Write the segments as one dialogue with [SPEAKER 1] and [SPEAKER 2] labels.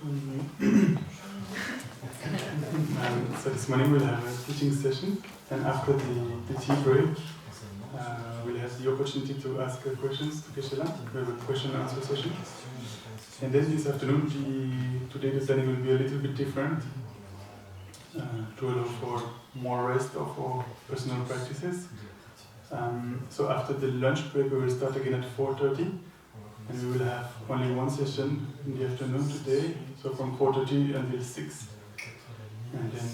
[SPEAKER 1] So this morning we'll have a teaching session, and after the tea break, we'll have the opportunity to ask questions to Geshe Damdul. We have a question and answer session. And then this afternoon, today the setting will be a little bit different, to allow for more rest of our personal practices. So after the lunch break, we will start again at 4:30, and we will have only one session in the afternoon today, so from 4:30 until 6. And then,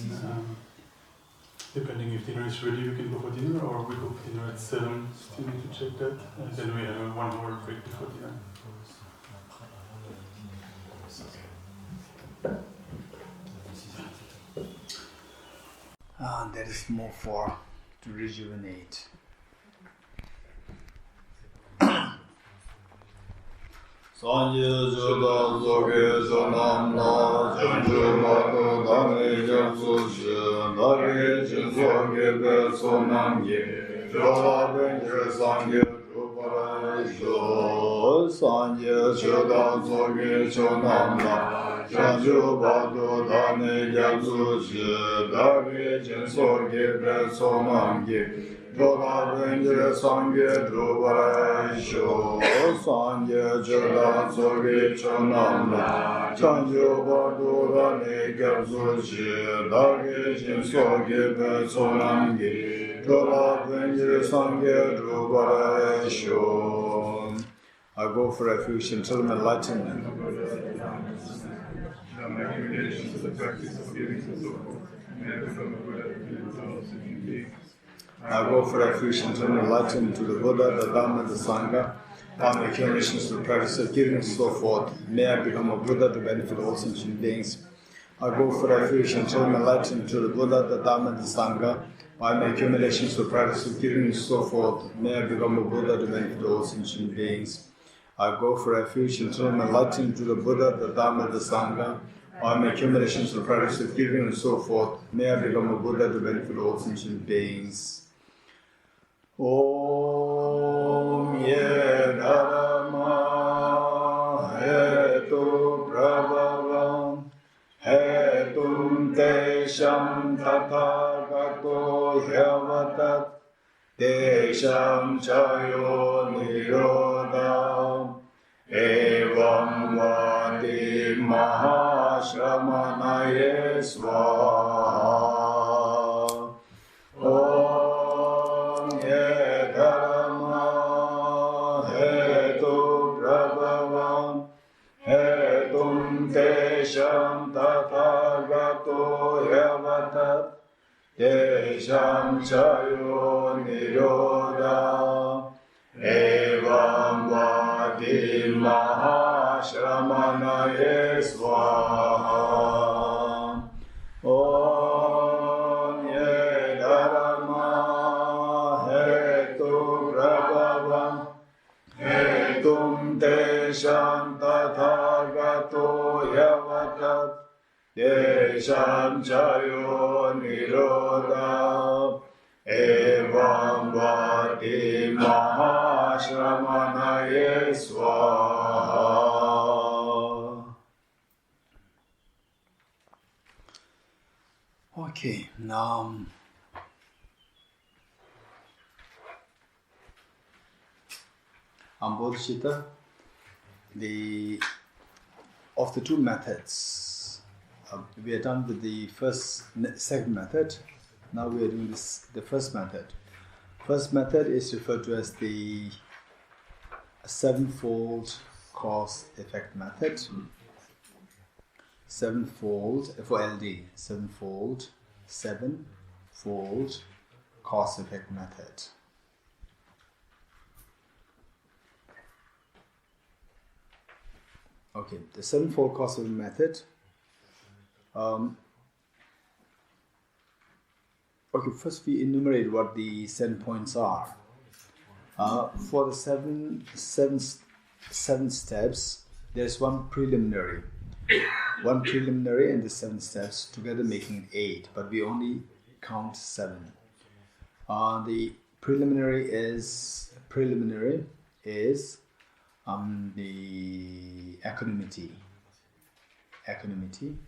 [SPEAKER 1] depending if dinner is ready, we can go for dinner, or we go for dinner at 7, still need to check that. And then we have a 1 hour break before dinner.
[SPEAKER 2] That is more for to rejuvenate.
[SPEAKER 3] Sanje Juda Zoge Zonamna Janju Matu Dame Jansu Shi Dage Jinsoge Be Sonamge Jola Benje Sangye Ruparasho Sanje Juda Zoge Zonamna Janju Matu Dame Jansu Shi Dage Jinsoge Be Sonamge Jola Benje Sangye Ruparasho Sanje Juda Zoge Zonamna Janju Matu Dame Jansu Shi Dage Jinsoge Be Sonamge Jola Benje Sangye Ruparasho.
[SPEAKER 2] I go for refuge until enlightenment. I go for refuge until enlightenment to the Buddha, the Dhamma, the Sangha, by my accumulations to the practice of giving and so forth. May I become a Buddha to benefit all sentient beings. I go for refuge until enlightenment to the Buddha, the Dhamma, the Sangha, by my accumulations to the practice of giving and so forth. May I become a Buddha to benefit all sentient beings. I go for refuge until I'm enlightened to the Buddha, the Dhamma, the Sangha, by my accumulations to the practice of giving and so forth. May I become a Buddha to benefit all sentient beings. Om Ye Dharma Hetu Prabhavam Hetum Tesham Tathagato Hyavatat Tesham Chayo Nirodham Evam Vati Mahashramanaye Svaha. Om Ye Dharma Hetu Prabhavam Hetum Tesham Tathagato Hyavatat Tesham Chayo Nirodha Evam Vati Mahashramanaye Svaha. Om Ye Dharma Hetu Prabhavam Hetum Tesham Tathagato Hyavatat Tesham Chayo Nirodha Evam Vati Mahashramanaye Svaha. Okay, now on Bodhicitta, of the two methods, we are done with the second method. Now we are doing the first method. First method is referred to as the sevenfold cause-effect method. Sevenfold for LD. Sevenfold cause-effect method. Okay, the sevenfold cause-effect method. Okay, first we enumerate what the 7 points are. For the seven steps, there's one preliminary and the 7 steps together making it 8, but we only count 7. The preliminary is the equanimity. equanimity.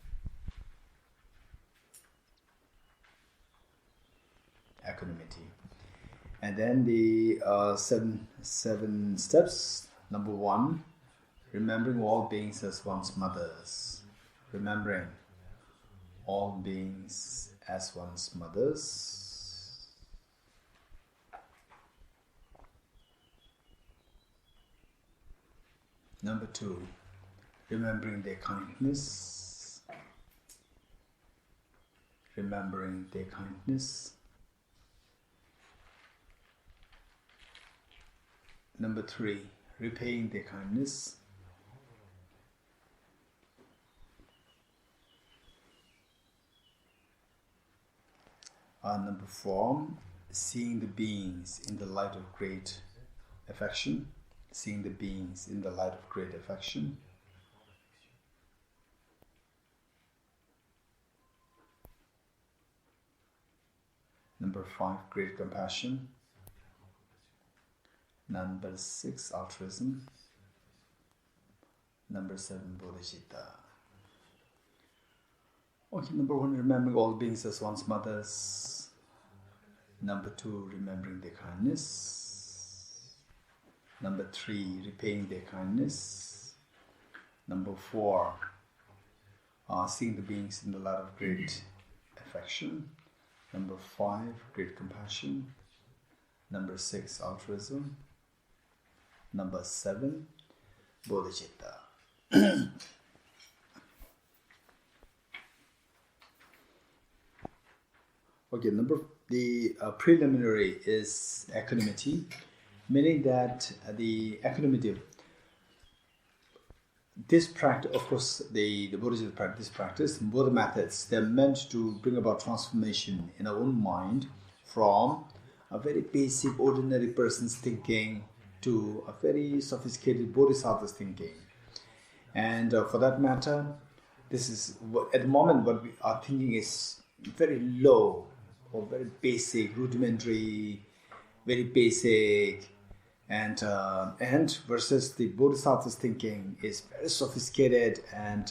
[SPEAKER 2] And then the seven steps. Number 1, remembering all beings as one's mothers. Remembering all beings as one's mothers. Number 2, remembering their kindness. Remembering their kindness. Number 3, repaying their kindness. Number 4, seeing the beings in the light of great affection. Seeing the beings in the light of great affection. Number 5, great compassion. Number 6, altruism. Number 7, Bodhicitta. Okay, number 1, remembering all beings as one's mothers. Number 2, remembering their kindness. Number 3, repaying their kindness. Number 4, seeing the beings in the light of great affection. Number 5, great compassion. Number 6, altruism. Number 7, Bodhicitta. Okay, the preliminary is equanimity, meaning that the equanimity, this practice, of course, the Bodhicitta practice, both methods, they're meant to bring about transformation in our own mind from a very basic, ordinary person's thinking to a very sophisticated bodhisattva's thinking. And for that matter, this is, at the moment, what we are thinking is very low, or very basic, rudimentary, very basic, and versus the bodhisattva's thinking is very sophisticated and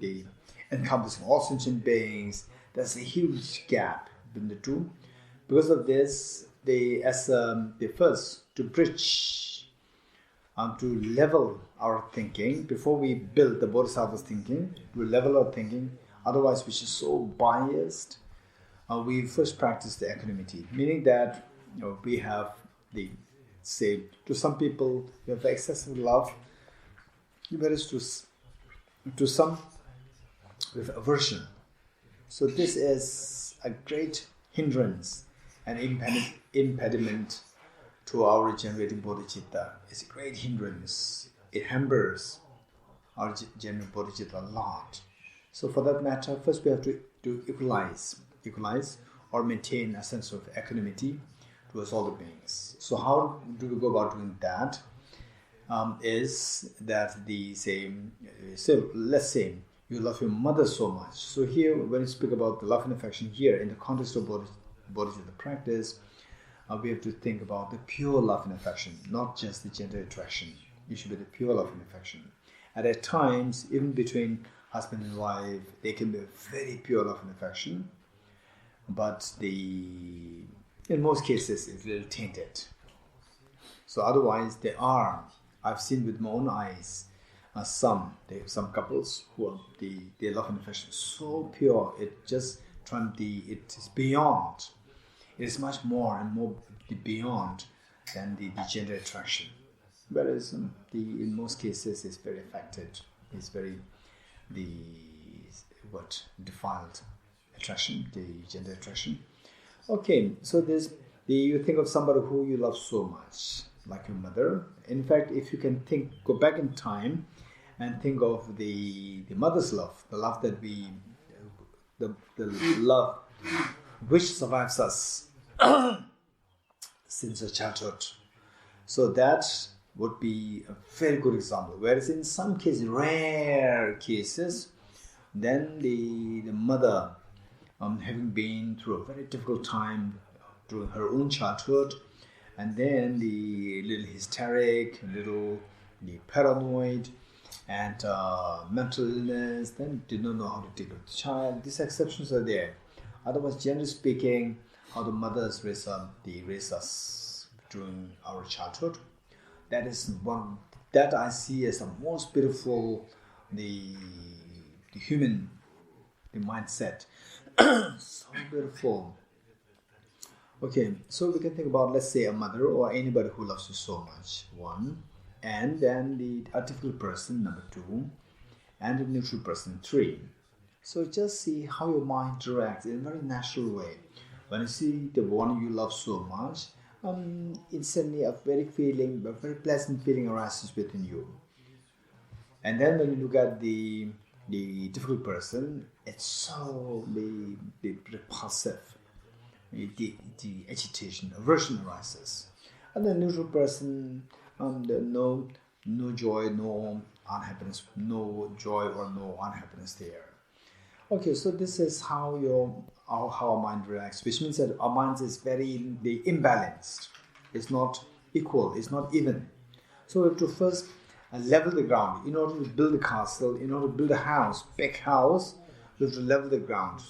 [SPEAKER 2] the encompassing all sentient beings. There's a huge gap between the two. Because of this, they first to bridge, to level our thinking before we build the bodhisattva's thinking. We level our thinking. Otherwise, which is so biased. We first practice the equanimity, meaning that we have say, to some people we have excessive love, whereas to some with aversion. So this is a great hindrance and impediment to our regenerating bodhicitta. It's a great hindrance. It hampers our generating bodhicitta a lot. So for that matter, first we have to equalize or maintain a sense of equanimity towards all the beings. So how do we go about doing that? Is that let's say you love your mother so much. So here, when you speak about the love and affection here in the context of Bodhicitta practice, we have to think about the pure love and affection, not just the gender attraction. It should be the pure love and affection. And at times, even between husband and wife, they can be very pure love and affection, but in most cases it's a little tainted. So otherwise they are, I've seen with my own eyes, some couples who are their love and affection is so pure, it is beyond. It is much more and more beyond than the gender attraction. Whereas in most cases it's very affected. It's very defiled attraction, the gender attraction. Okay, so you think of somebody who you love so much, like your mother. In fact, if you can go back in time and think of the mother's love, the love that the love which survives us since our childhood. So that would be a very good example. Whereas in some cases, rare cases, then the mother, having been through a very difficult time during her own childhood, and then the little hysteric, the paranoid, and mental illness, then did not know how to take care of the child. These exceptions are there. Otherwise, generally speaking, how the mothers raise us during our childhood, that is one that I see as the most beautiful, the human, the mindset. So beautiful. Okay, so we can think about, let's say, a mother or anybody who loves you so much, one, and then the artificial person, number two, and the neutral person, three. So just see how your mind interacts in a very natural way. When you see the one you love so much, instantly a very pleasant feeling arises within you. And then when you look at the difficult person, it's so the repulsive. The agitation, aversion arises. And the neutral person, no joy, no unhappiness, no joy or no unhappiness there. Okay, so this is how our mind reacts, which means that our mind is very imbalanced. It's not equal, it's not even. So we have to first level the ground. In order to build a castle, in order to build a house, big house, we have to level the ground.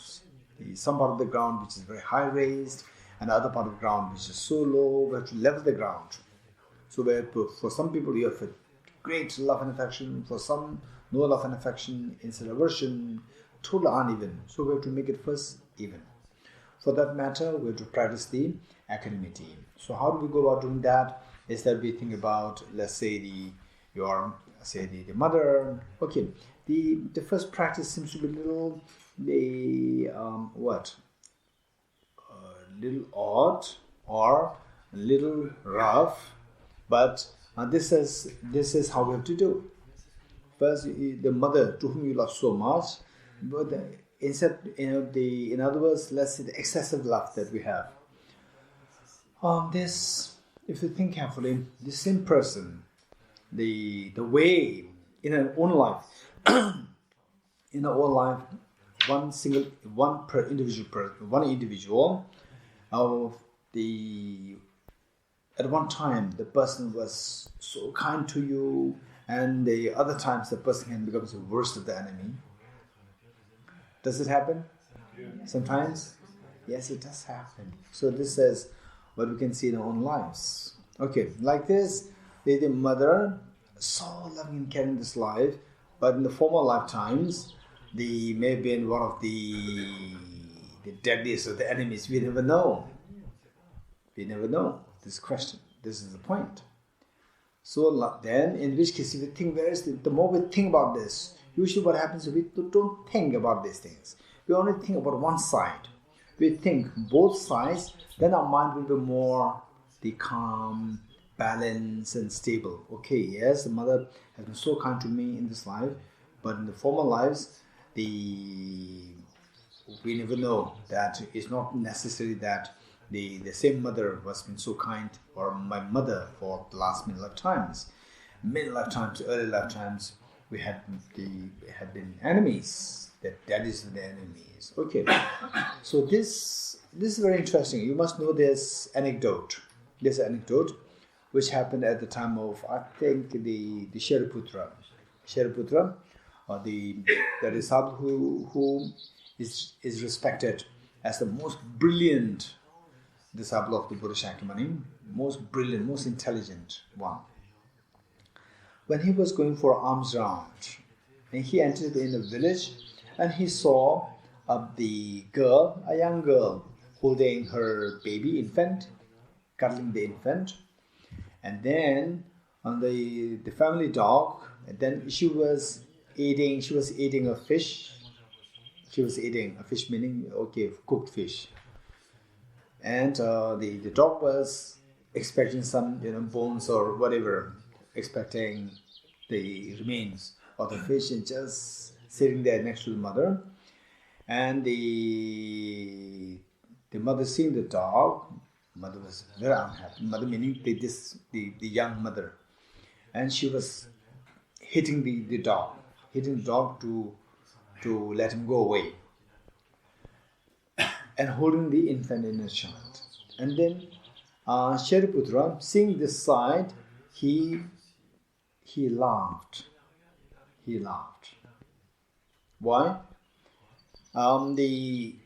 [SPEAKER 2] Some part of the ground which is very high raised, and the other part of the ground which is so low, we have to level the ground. So for some people you have a great love and affection, for some no love and affection, instead aversion, totally uneven. So we have to make it first even. For that matter, we have to practice the equanimity. So how do we go about doing that? Is that we think about, let's say the mother. Okay, the first practice seems to be a little little odd or a little rough, but this is how we have to do. First, the mother to whom you love so much, but in other words, let's say the excessive love that we have. This, if you think carefully, the same person, the way in our own life, one individual, at one time the person was so kind to you, and the other times the person can become the worst of the enemy. Does it happen? Yeah. Sometimes? Yes, it does happen. So this is what we can see in our own lives. Okay, like this, the mother, so loving and caring this life, but in the former lifetimes, they may have been one of the deadliest of the enemies. We never know. We never know this question. This is the point. So then, in which case, if we think, the more we think about this, usually what happens is we don't think about these things. We only think about one side. We think both sides, then our mind will be more calm, balanced, and stable. Okay, yes, the mother has been so kind to me in this life, but in the former lives, we never know that it's not necessary that the same mother was been so kind, or my mother, for the last many lifetimes, early lifetimes, we had been enemies. That is the enemies. Okay, so this is very interesting. You must know this anecdote. This anecdote, which happened at the time of, I think, the Shariputra, or the sadhu who is respected as the most brilliant disciple of the Buddha Shakyamuni, most brilliant, most intelligent one. When he was going for alms round, and he entered in a village, and he saw a young girl, holding her baby infant, cuddling the infant, and then on the family dog, and then she was eating a fish. She was eating a fish, meaning cooked fish, and the dog was expecting some bones or whatever, expecting the remains of the fish, and just sitting there next to the mother. And the mother seeing the dog, mother was very unhappy. Mother meaning the young mother, and she was hitting the dog to let him go away, and holding the infant in his child. And then Shariputra, seeing this side, he laughed. he laughed. Why? The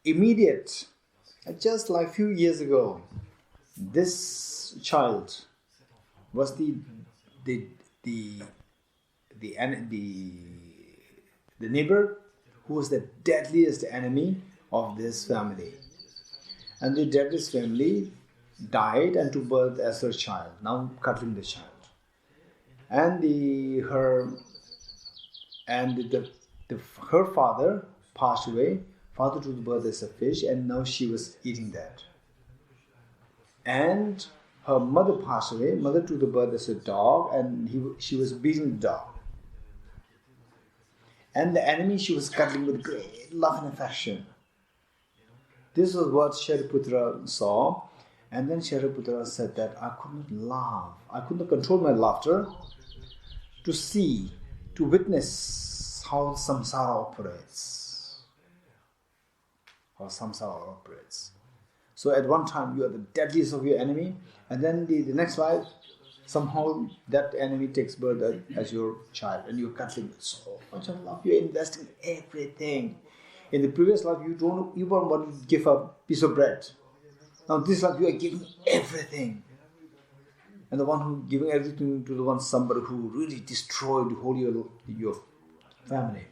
[SPEAKER 2] immediate, just like a few years ago, this child was the neighbor who was the deadliest enemy of this family. And the deadliest family died and took birth as her child, now cuddling the child. And her father passed away. Father took birth as a fish, and now she was eating that. And her mother passed away. Mother took the birth as a dog, and she was beating the dog. And the enemy she was cuddling with great love and affection. This was what Shariputra saw. And then Shariputra said that I could not laugh. I could not control my laughter to witness how samsara operates. So at one time you are the deadliest of your enemy, and then the next life, somehow that enemy takes birth as your child, and you're cuddling with so much of love. You're investing everything. In the previous life, you don't even want to give a piece of bread. Now this life, you are giving everything. And the one who giving everything to the one somebody who really destroyed the whole your family.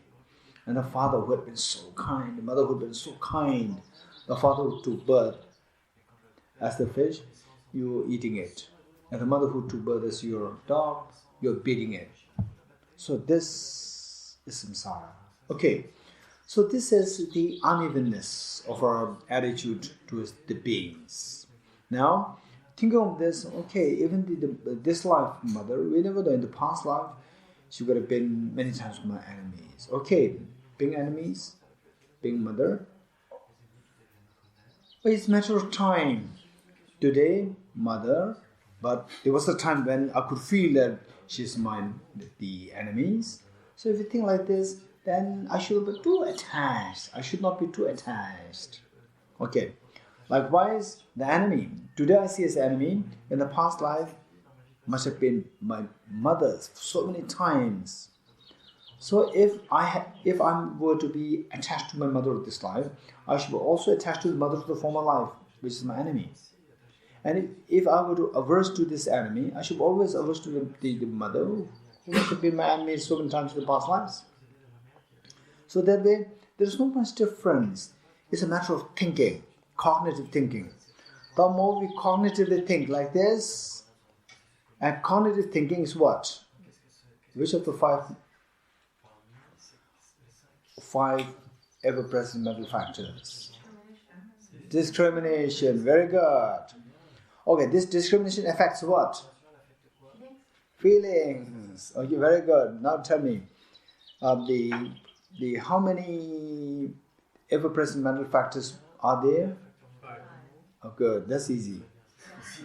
[SPEAKER 2] And the father who had been so kind, the mother who had been so kind, the father who took birth as the fish, you're eating it. And the mother who took birth as your dog, you're beating it. So this is samsara. Okay, so this is the unevenness of our attitude towards the beings. Now, think of this, okay, even this life mother, we never know in the past life, she would have been many times my enemies. Okay, being enemies, being mother, but it's a matter of time. Today, mother, but there was a time when I could feel that she's the enemies. So if you think like this, then I should be too attached. I should not be too attached. Okay. Likewise, the enemy. Today I see as enemy. In the past life, must have been my mother so many times. So if I were to be attached to my mother of this life, I should be also attached to the mother of the former life, which is my enemy. And if I were to averse to this enemy, I should always averse to the mother who must have been my enemy so many times in the past lives. So that way, there is not much difference. It's a matter of thinking, cognitive thinking. The more we cognitively think like this, and cognitive thinking is what? Which of the five ever-present mental factors? Discrimination. Very good. Okay, this discrimination affects what? Feelings. Okay, very good. Now tell me, the how many ever-present mental factors are there?
[SPEAKER 1] 5.
[SPEAKER 2] Oh, good. That's easy.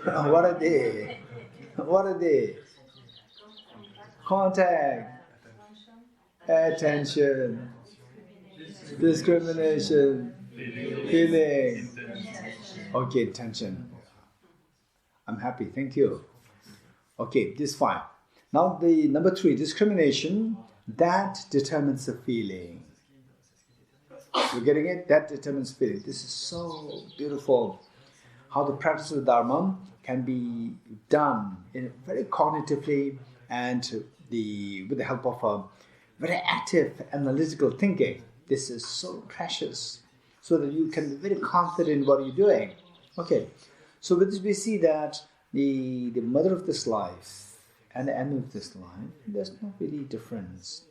[SPEAKER 2] What are they? What are they? Contact, attention, discrimination, feeling. Okay, attention. I'm happy. Thank you. Okay, this is fine. Now the number 3, discrimination, that determines the feeling. You're getting it? That determines feeling. This is so beautiful. How the practice of Dharma can be done in very cognitively and with the help of a very active analytical thinking. This is so precious, so that you can be very confident in what you're doing. Okay, so with this we see that the mother of this life and the enemy of this life, there's not really difference.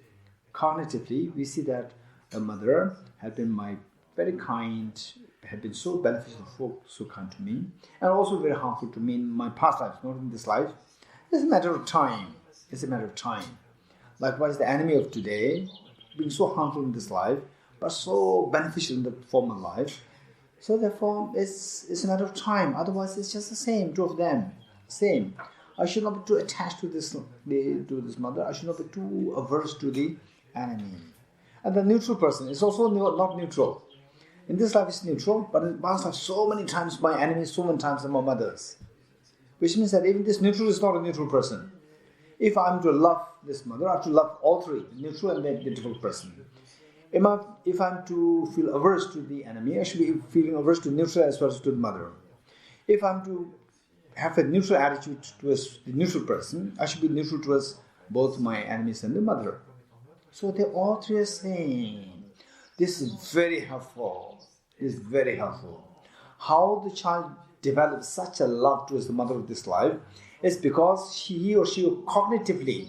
[SPEAKER 2] Cognitively, we see that the mother had been my very kind, had been so beneficial, so kind to me, and also very harmful to me in my past life, not in this life. It's a matter of time. It's a matter of time. Likewise, the enemy of today, being so harmful in this life, but so beneficial in the former life. So therefore, it's a matter of time. Otherwise, it's just the same, two of them, same. I should not be too attached to this mother. I should not be too averse to the enemy. And the neutral person is also not neutral. In this life it's neutral, but in the past life so many times my enemies, so many times my mothers. Which means that even this neutral is not a neutral person. If I'm to love this mother, I have to love all three, the neutral and the difficult person. If I'm to feel averse to the enemy, I should be feeling averse to neutral as well as to the mother. If I'm to have a neutral attitude towards the neutral person, I should be neutral towards both my enemies and the mother. So they all three are same. This is very helpful. This is very helpful. How the child develops such a love towards the mother of this life is because he or she cognitively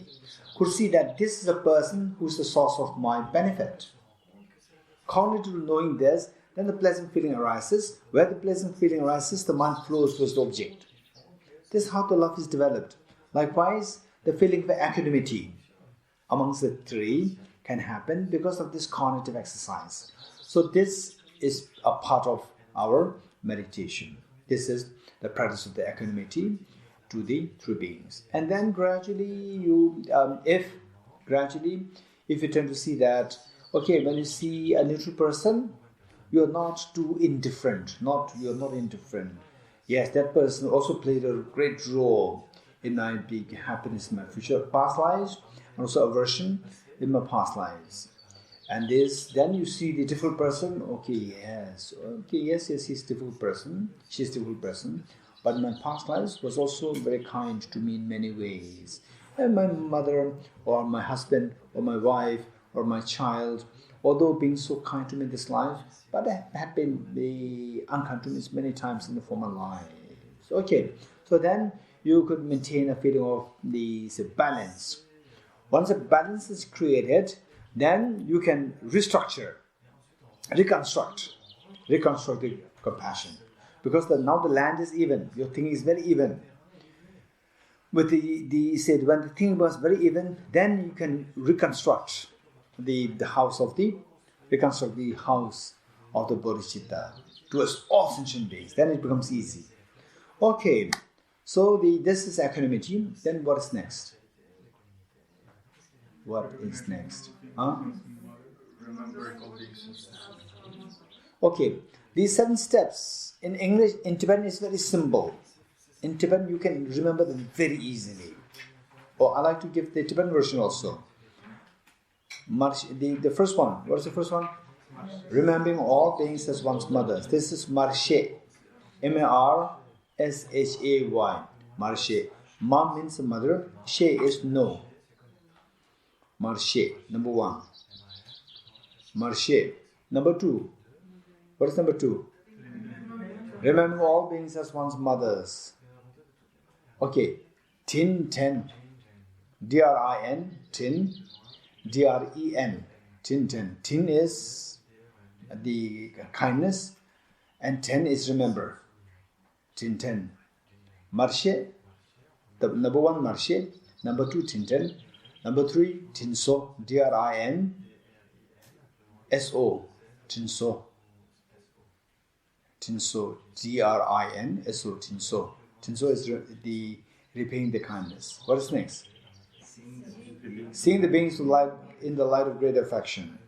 [SPEAKER 2] could see that this is a person who is the source of my benefit. Cognitively knowing this, then the pleasant feeling arises. Where the pleasant feeling arises, the mind flows towards the object. This is how the love is developed. Likewise, the feeling of equanimity amongst the three can happen because of this cognitive exercise. So this is a part of our meditation. This is the practice of the equanimity to the three beings. And then gradually if you tend to see that, okay, when you see a neutral person, you're not too indifferent. You're not indifferent. Yes, that person also played a great role in my big happiness in my future past lives, and also aversion in my past lives. And then you see the difficult person. Yes, he's a difficult person. She's a difficult person. But my past lives was also very kind to me in many ways. And my mother, or my husband, or my wife, or my child, although being so kind to me in this life, but have been unkind to me many times in the former lives. Okay, so then you could maintain a feeling of this balance. Once a balance is created, then you can reconstruct the compassion. Because now the land is even, your thinking is very even. With when the thinking was very even, then you can reconstruct the house of the Bodhicitta towards all sentient beings. Then it becomes easy. Okay, so this is equanimity. Then what is next? What is next?
[SPEAKER 3] Remembering all these.
[SPEAKER 2] Okay, these 7 steps in English, in Tibetan is very simple. In Tibetan you can remember them very easily. Or I like to give the Tibetan version also. The first one. What is the first one? Remembering all beings as one's mothers. This is Marshe. M-A-R-S-H-A-Y. Marshe. Ma means mother. She is no. Marshe. Number 1. Marshe. Number 2. What is number 2? Remembering all beings as one's mothers. Okay. Tin. D-R-I-N. Tin. D-R-E-N. Tin. Tin is the kindness, and 10 is remember. Tin. Marshe. The number 1 Marshe. Number 2 Tin. Number 3 Tinso. D-R-I-N-S-O. Tinso. D-R-I-N-S-O. Tinso. Tinso is the repaying the kindness. What is next? Seeing the beings in the light of great affection.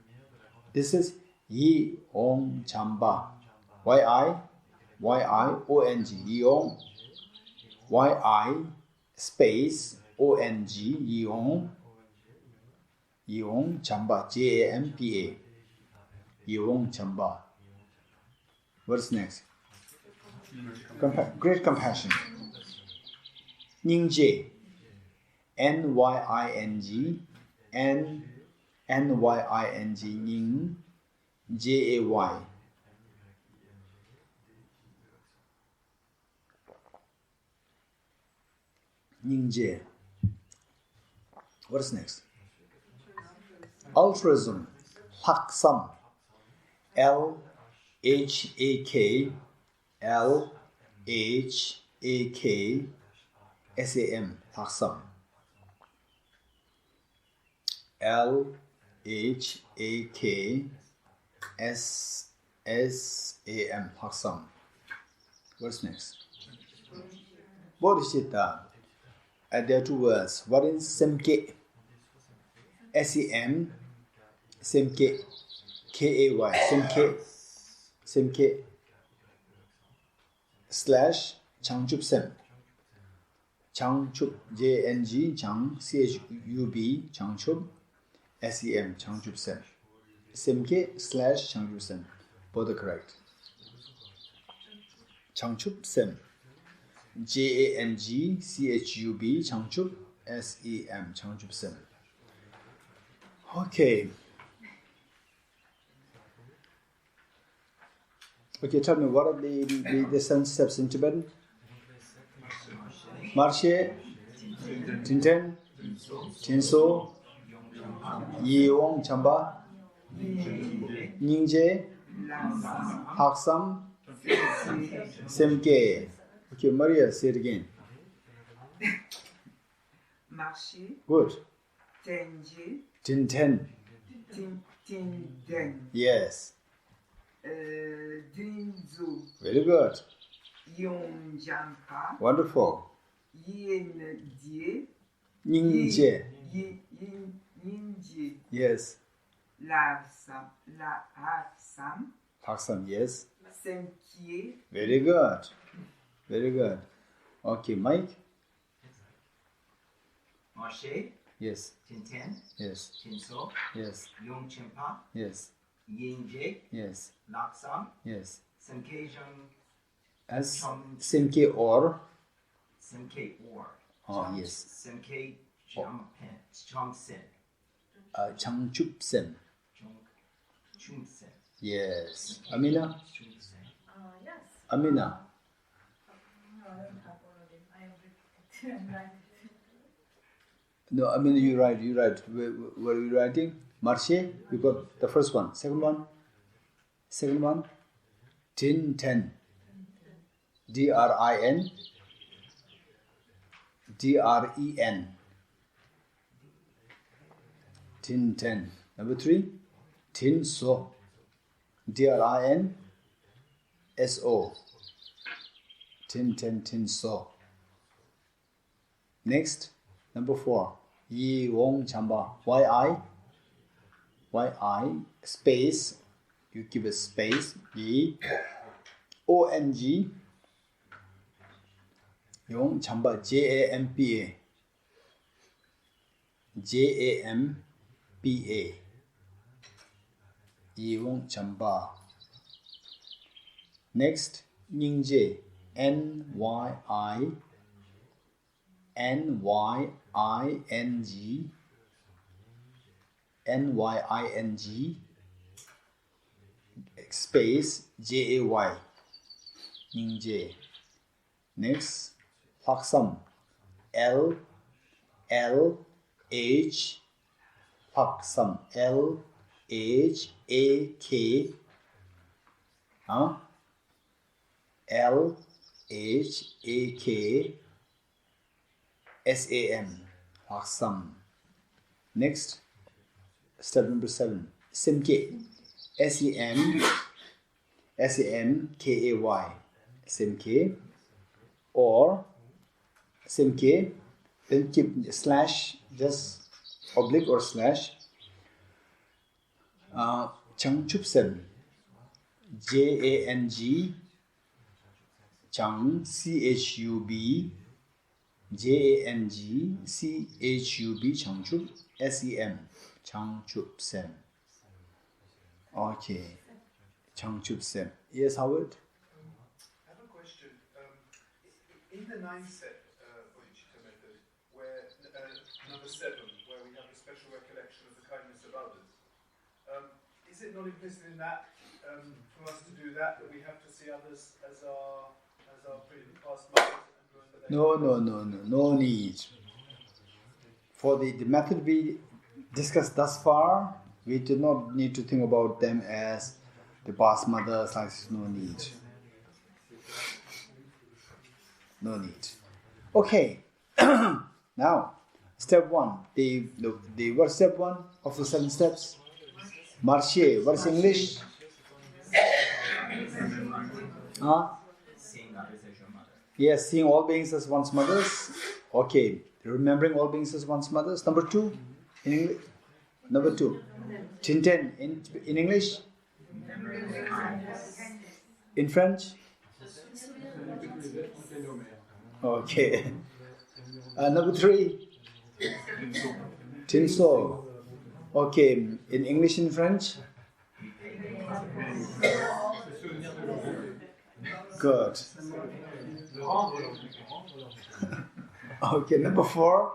[SPEAKER 2] This is Yi Ong Chamba. Y-I-O-N-G. Yi Ong. Y-I space O-N-G. Yi Ong. Yi Ong Chamba. J-A-M-P-A. Yi Ong Chamba. What's next? Great compassion. Nyingje. N-Y-I-N-G. N-Y-I-N-G. Nying. J-A-Y. Nyingje. What is next? Altruism. Laksam. L-H-A-K-L-H-A-K-S-A-M. Laksam. L-H-A-K-S-S-A-M. Laksam. What's next? Bodhicitta. There are 2 words. What is Semke? S-E-M. Semke. K-A-Y. Semke. / Changchup Sem. Changchup, J-N-G, Chang, C-H-U-B, Changchup, S-E-M, Changchup Sem. Semke slash Changchup Sem. Both are correct. Changchup Sem. J-A-N-G, C-H-U-B, Changchup, S-E-M, Changchup Sem. Okay. Okay, tell me, what are the 7 steps in Tibetan? Marche, Tinten, Tinso, Yewong Chamba, Ningje, Haksam, Semke. Okay, Maria, say it again.
[SPEAKER 4] Marcher,
[SPEAKER 2] Good.
[SPEAKER 4] Tenje,
[SPEAKER 2] Tinten.
[SPEAKER 4] Tinden,
[SPEAKER 2] Yes.
[SPEAKER 4] Dinzo,
[SPEAKER 2] Very good.
[SPEAKER 4] Yongjampa,
[SPEAKER 2] Wonderful.
[SPEAKER 4] Yin Die,
[SPEAKER 2] Ningje.
[SPEAKER 4] Yinje,
[SPEAKER 2] Yes.
[SPEAKER 4] Lavsam,
[SPEAKER 2] Haksam, yes.
[SPEAKER 4] Semkie,
[SPEAKER 2] Very good. Very good. Okay, Mike?
[SPEAKER 5] Marche,
[SPEAKER 2] Yes.
[SPEAKER 5] Tinten,
[SPEAKER 2] Yes.
[SPEAKER 5] Tinso,
[SPEAKER 2] Yes.
[SPEAKER 5] Yongchenpa,
[SPEAKER 2] Yes.
[SPEAKER 5] Yinje,
[SPEAKER 2] Yes.
[SPEAKER 5] Laksam,
[SPEAKER 2] Yes.
[SPEAKER 5] Semkejang,
[SPEAKER 2] As
[SPEAKER 5] Chom,
[SPEAKER 2] Semke or.
[SPEAKER 5] Semke or.
[SPEAKER 2] Oh, yes.
[SPEAKER 5] Semke Champen, Chomsen,
[SPEAKER 2] Changchup Sem.
[SPEAKER 5] Chumsen.
[SPEAKER 2] Yes. Amina?
[SPEAKER 5] Chumsen.
[SPEAKER 6] Yes.
[SPEAKER 2] Amina?
[SPEAKER 6] No, I don't have all of them. I am repeating. I'm writing.
[SPEAKER 2] No, Amina, you write. What are you writing? Marche? You got the first one. Second one? Second one? Tinten. D-R-I-N. D-R-E-N. Tinten. Number 3? Tinso. D-R-I-N-S-O. Tinten, Tinso. Next, number 4. Yi Wong Chamba. Y-I, space. You give a space. Yi. O-N-G. Yong Chamba. J-A-M-P-A. J-A-M-P-A. Yewong Chamba. Next, Ningje. N-Y-I-N-G. N-Y-I-N-G. Space J-A-Y. Ningje. Next, Haksam. L-H. Haksam. L-H-A-K. L-H-A-K. S-A-M. Haksam. Next, step number 7. Semke. S-E-M. S-A-M-K-A-Y. Semke. Or Semke. Then keep slash, just oblique or slash. Changchup Sem. J-A-N-G. Chang, C-H-U-B. J-A-N-G. C-H-U-B. Changchup. S-E-M. Changchup Sem. Okay. Changchup Sem. Yes, Howard?
[SPEAKER 7] I have a question. In the 9-step Bodhicitta method, where number 7, where we have the special recollection of the kindness of others, is it not implicit in that, for us to do that we have to see others as our past mothers and remember their
[SPEAKER 2] No need. For the method we discussed thus far, we do not need to think about them as the past mothers. No need. No need. Okay. Now, step 1. What's step 1 of the 7 steps? Marche. What is English?
[SPEAKER 5] Seeing others as your mother.
[SPEAKER 2] Yes, seeing all beings as one's mothers. Okay. Remembering all beings as one's mothers. Number 2. In English. Number 2. Tinten. In English? In French? Okay. Number 3. Tinsel. Okay, in English and French? Good. Okay, number 4.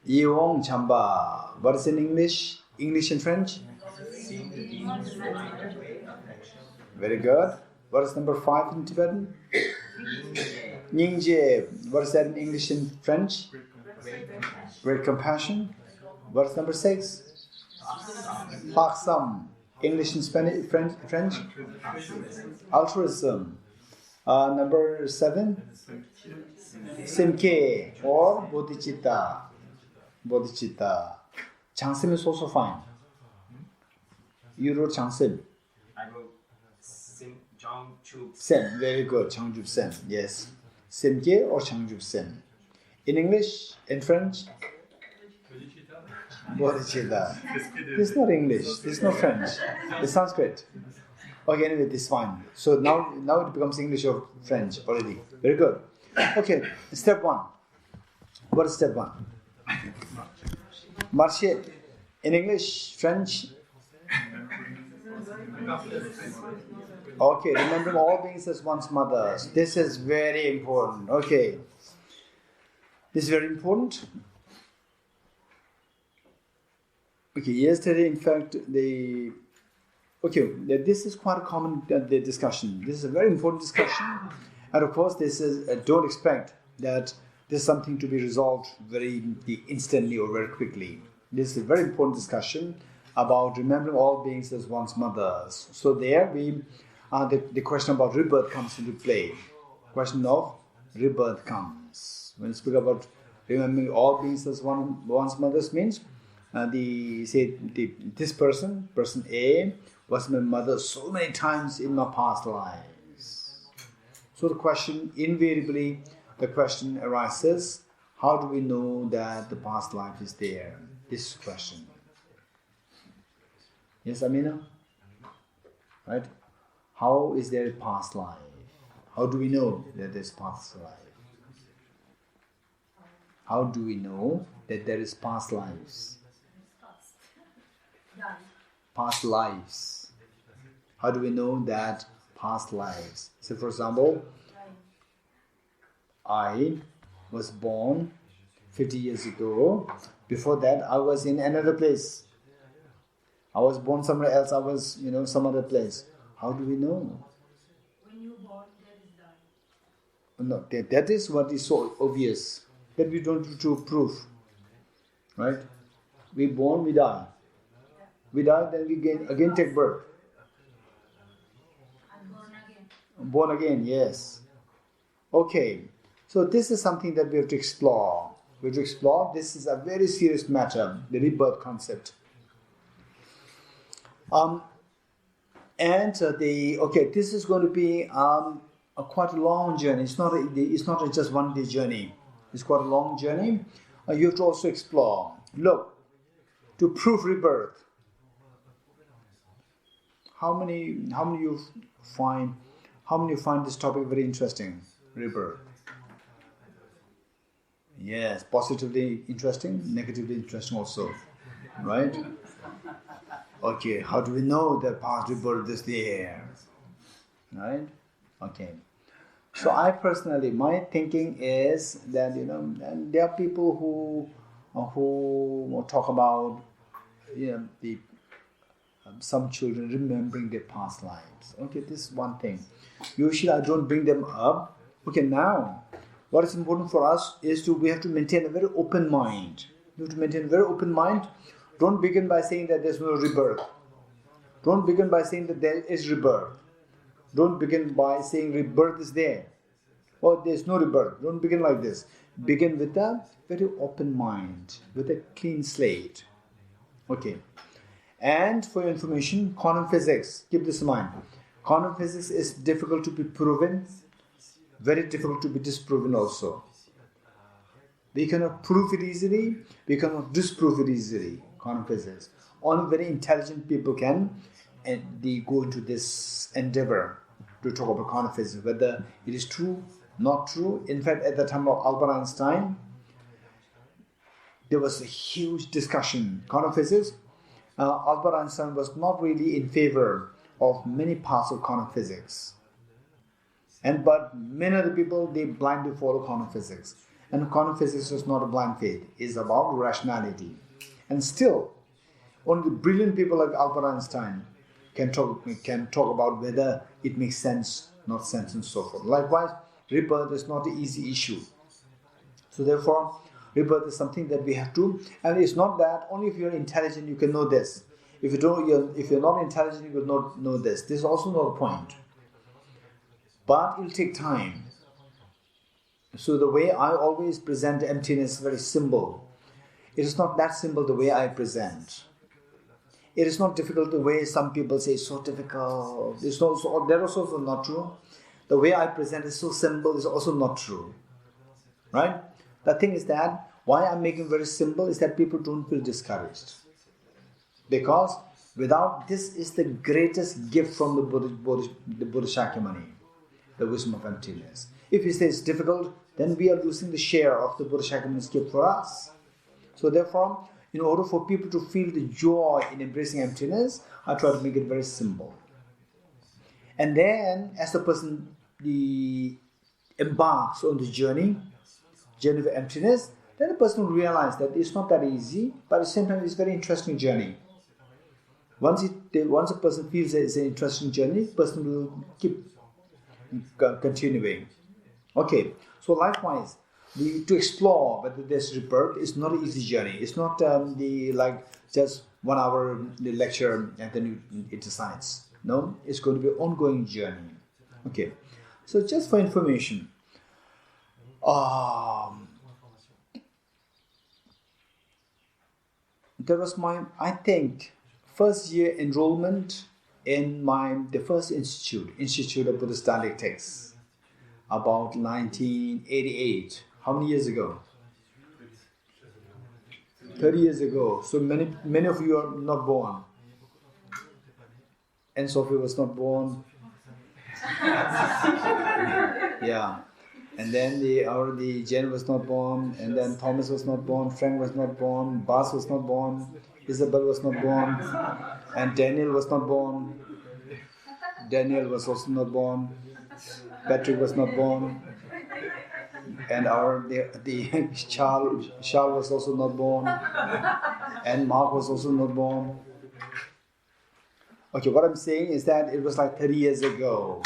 [SPEAKER 2] Yong Chamba. What is in English? English and French? Very good. What is number 5 in Tibetan? Ningje. What is that in English and French? Great compassion. What is number 6? Paksam. English and Spanish, French? Altruism. Number 7? Simke or Bodhicitta. Bodhicitta. Changsim is also fine. You wrote Changsim.
[SPEAKER 5] I wrote Changjup.
[SPEAKER 2] Sen. Very good. Changjup Sen. Yes. Simke or Changjup Sen. In English, in French? Bodhicitta. This is not English. This is not French. It's Sanskrit. Okay, anyway, this is fine. So now it becomes English or French already. Very good. Okay, step 1. What is step 1? Marche. In English, French? Okay, remembering all beings as one's mothers. This is very important. Okay. This is very important. Okay, yesterday, in fact, this is quite a common discussion. This is a very important discussion. And of course, this is, don't expect that this is something to be resolved very instantly or very quickly. This is a very important discussion about remembering all beings as one's mothers. So there, the question about rebirth comes into play. Question of rebirth comes. When we speak about remembering all beings as one's mothers means, this person A, was my mother so many times in my past lives. So the question, invariably, the question arises, how do we know that the past life is there? This question. Yes, Amina? Right? How is there a past life? How do we know that there's past life? How do we know that there is past lives? Past lives. How do we know that past lives? So for example, I was born 50 years ago. Before that, I was in another place. I was born somewhere else. I was, some other place. How do we know?
[SPEAKER 6] When you born, that is done.
[SPEAKER 2] No, that is what is so obvious. That we don't need to prove. Right? We born, we die. We die, then we again take birth.
[SPEAKER 6] And born again.
[SPEAKER 2] Born again, yes. Okay. So this is something that we have to explore. We have to explore. This is a very serious matter, the rebirth concept. This is going to be a quite a long journey. It's not a just one day journey. It's quite a long journey. You have to also explore. Look, to prove rebirth. How many you find this topic very interesting? Rebirth. Yes, positively interesting, negatively interesting also. Right? Okay, how do we know that past rebirth is there? Right? Okay. So I personally, my thinking is that, and there are people who talk about, some children remembering their past lives. Okay, this is one thing. Usually I don't bring them up. Okay, now, what is important for us is we have to maintain a very open mind. You have to maintain a very open mind. Don't begin by saying that there's no rebirth. Don't begin by saying that there is rebirth. Don't begin by saying rebirth is there. Or there's no rebirth. Don't begin like this. Begin with a very open mind, with a clean slate. Okay. And for your information, quantum physics, keep this in mind. Quantum physics is difficult to be proven, very difficult to be disproven also. We cannot prove it easily, we cannot disprove it easily, quantum physics. Only very intelligent people can, and they go into this endeavor. to talk about quantum physics, whether it is true, not true. In fact, at the time of Albert Einstein, there was a huge discussion. Quantum physics, Albert Einstein was not really in favor of many parts of quantum physics. But many other people, they blindly follow quantum physics. And quantum physics is not a blind faith. It's about rationality. And still, only the brilliant people like Albert Einstein can talk about whether it makes sense, not sense, and so forth. Likewise, rebirth is not an easy issue. So therefore, rebirth is something that we have to, and it's not that only if you're intelligent you can know this. If you're not intelligent, you will not know this. This is also not a point. But it will take time. So the way I always present emptiness is very simple. It is not that simple the way I present. It is not difficult the way some people say it's so difficult. That is also not true. The way I present is so simple is also not true. Right? The thing is that why I'm making it very simple is that people don't feel discouraged. Because without this is the greatest gift from the Buddha Shakyamuni, the wisdom of emptiness. If we say it's difficult, then we are losing the share of the Buddha Shakyamuni's gift for us. So therefore, in order for people to feel the joy in embracing emptiness, I try to make it very simple. And then, as the person embarks on the journey of emptiness, then the person will realize that it's not that easy, but at the same time it's a very interesting journey. Once a person feels that it's an interesting journey, the person will keep continuing. Okay, so likewise, to explore whether there's rebirth is not an easy journey. It's not just 1 hour lecture and then it decides. No, it's going to be an ongoing journey. Okay, so just for information, there was my, I think, first year enrollment in the first Institute of Buddhist Dialectics, about 1988. How many years ago? 30 years ago. So many of you are not born. And Sophie was not born. Yeah. And then the Jen was not born, and then Thomas was not born, Frank was not born, Bas was not born, Isabel was not born, and Daniel was not born. Daniel was also not born. Patrick was not born. And the Charles was also not born. And Mark was also not born. Okay, what I'm saying is that it was like 30 years ago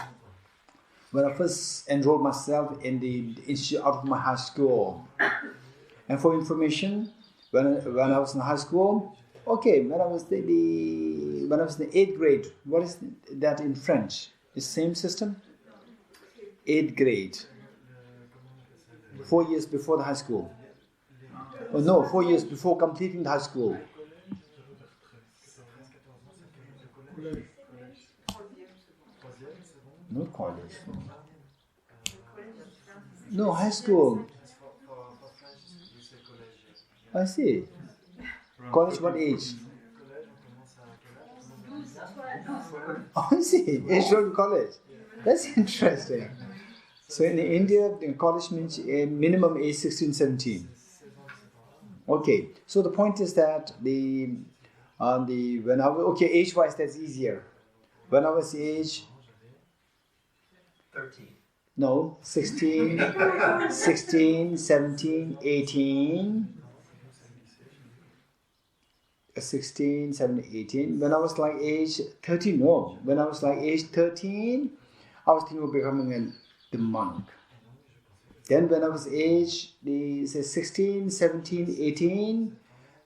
[SPEAKER 2] when I first enrolled myself in the institute out of my high school. And for information, when I was in high school, okay, when I was in the 8th grade, what is that in French? The same system? 8th grade. 4 years before the high school. Oh no, 4 years before completing the high school. Not college. No, high school. I see. College, what age? Oh, I see. Age of college. That's interesting. So in India, college means a minimum age 16, 17. Okay. So the point is that age-wise that's easier. When I was age
[SPEAKER 5] 13.
[SPEAKER 2] No, 16, 17, 18. 16, 17, 18. When I was like age 13, no. When I was like age 13, I was thinking of becoming the monk. Then when I was age 16, 17, 18,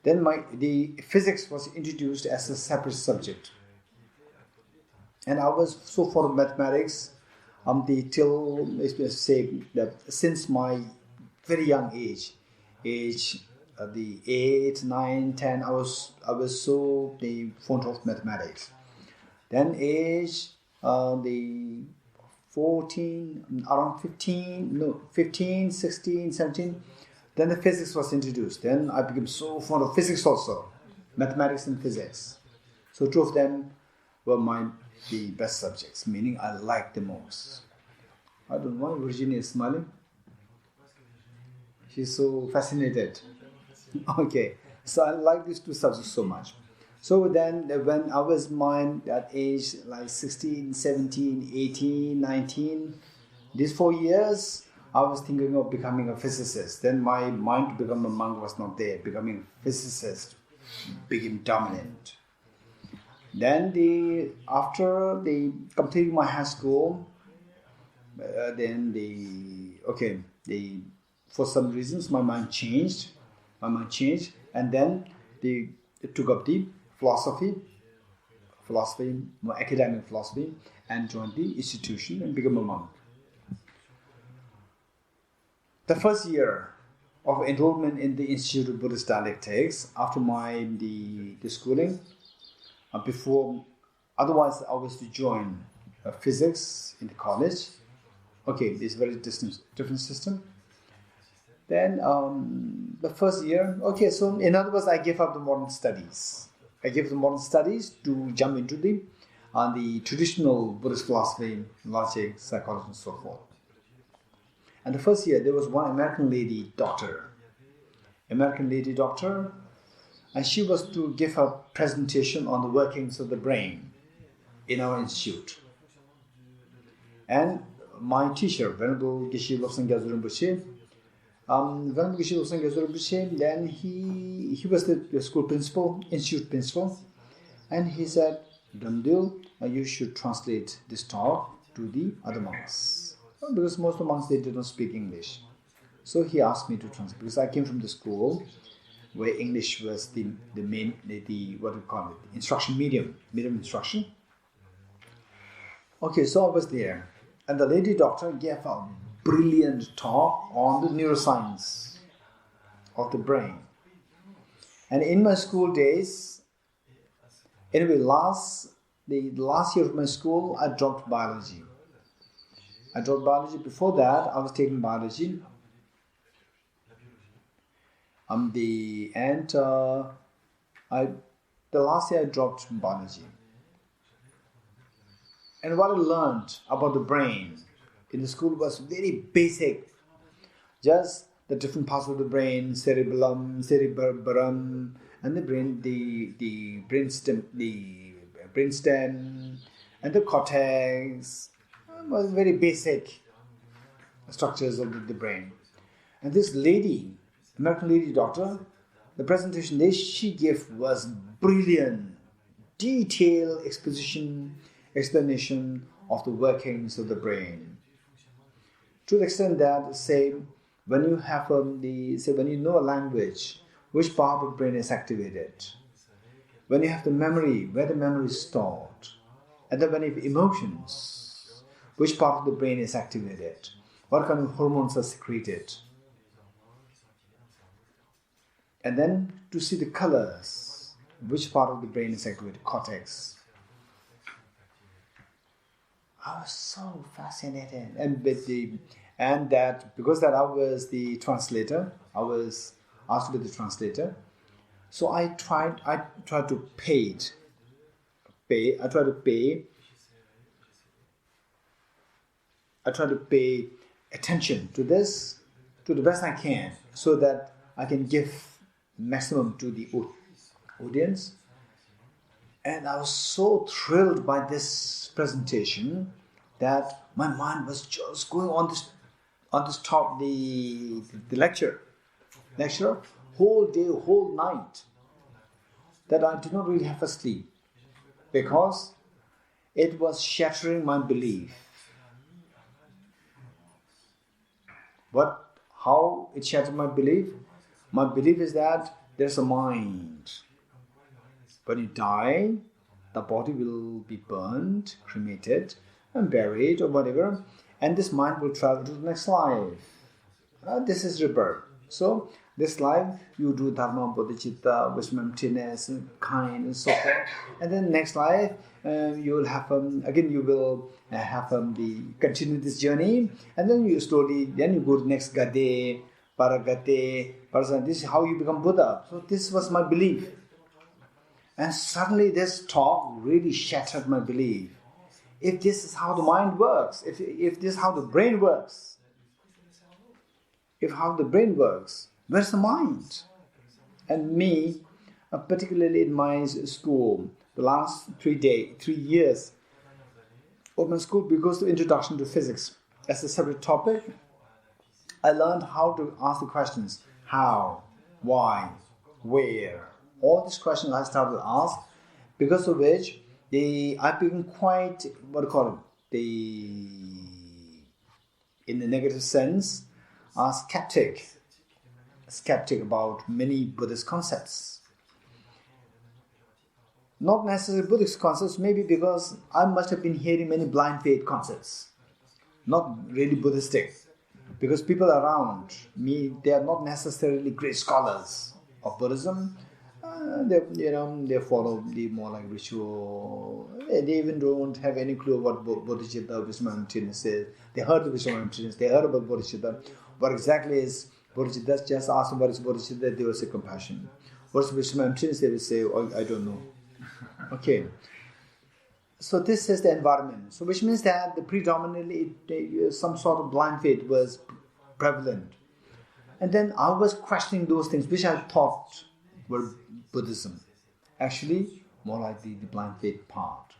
[SPEAKER 2] then the physics was introduced as a separate subject. And I was so fond of mathematics since my very young age the 8, 9, 10, I was so fond of mathematics. Then age the 14, around 15, 16, 17, then the physics was introduced. Then I became so fond of physics also, mathematics and physics. So two of them were my the best subjects, meaning I like the most. I don't know why Virginia is smiling. She's so fascinated. Okay, so I like these two subjects so much. So then when I was at age like 16, 17, 18, 19, these 4 years, I was thinking of becoming a physicist. Then my mind to become a monk was not there. Becoming a physicist became dominant. Then after completing my high school, for some reasons my mind changed. And then they took up the philosophy, academic philosophy, and joined the institution and became a monk. The first year of enrollment in the Institute of Buddhist Dialectics, after the schooling, otherwise I was to join physics in the college. Okay, this is a very different system. Then the first year, okay, so in other words, I gave up the modern studies. I gave the modern studies to jump into the traditional Buddhist philosophy, logic, psychology, and so forth. And the first year, there was one American lady doctor, and she was to give a presentation on the workings of the brain in our institute. And my teacher, Venerable Geshe Damdul, then he was the school principal, institute principal, and he said, Damdul, you should translate this talk to the other monks. Because most of the monks, they did not speak English. So he asked me to translate, because I came from the school where English was the main, what do you call it, instruction medium instruction. Okay, so I was there. And the lady doctor gave a brilliant talk on the neuroscience of the brain. And in my school days, anyway, the last year of my school, I dropped biology. Before that, I was taking biology. The last year I dropped biology. And what I learned about the brain in the school was very basic. Just the different parts of the brain, cerebellum, cerebrum, and the brain, the brainstem, and the cortex. Was very basic structures of the brain. And this lady, American lady doctor, the presentation she gave was brilliant, detailed explanation of the workings of the brain. To the extent that, say, when you have when you know a language, which part of the brain is activated? When you have the memory, where the memory is stored? And then when you have emotions, which part of the brain is activated? What kind of hormones are secreted? And then to see the colors, which part of the brain is activated? Cortex. I was so fascinated, and that because that I was the translator, I was asked to be the translator. So I tried to pay attention to this to the best I can, so that I can give maximum to the audience. And I was so thrilled by this presentation that my mind was just going on this top the lecture, whole day, whole night, that I did not really have a sleep, because it was shattering my belief. How it shattered my belief? My belief is that there's a mind. When you die, the body will be burned, cremated, and buried or whatever, and this mind will travel to the next life. This is rebirth. So, this life, you do dharma, bodhicitta, wisdom, emptiness, kind, and so forth. And then next life, you will have continue this journey, and then you go to next gade, paragate, parasana. This is how you become Buddha. So this was my belief. And suddenly this talk really shattered my belief. if this is how the mind works, if this is how the brain works, where's the mind? And me, particularly in my school, the last 3 years of my school, because of introduction to physics as a separate topic, I learned how to ask the questions: how, why, where. All these questions I started to ask, because of which I became quite, in the negative sense, skeptic about many Buddhist concepts. Not necessarily Buddhist concepts, maybe because I must have been hearing many blind faith concepts, not really Buddhistic. Because people around me, they are not necessarily great scholars of Buddhism. They follow the more like ritual. They even don't have any clue what Bodhicitta, Vishamamtrinus is. They heard of Vishamamtrinus, they heard about Bodhicitta. What exactly is Bodhicitta? Just ask them what is Bodhicitta, they will say compassion. What is Vishamamtrinus? They will say, oh, I don't know. Okay. So this is the environment. So which means that predominantly some sort of blind faith was prevalent. And then I was questioning those things which I thought were Buddhism. Actually, more like the blind faith part.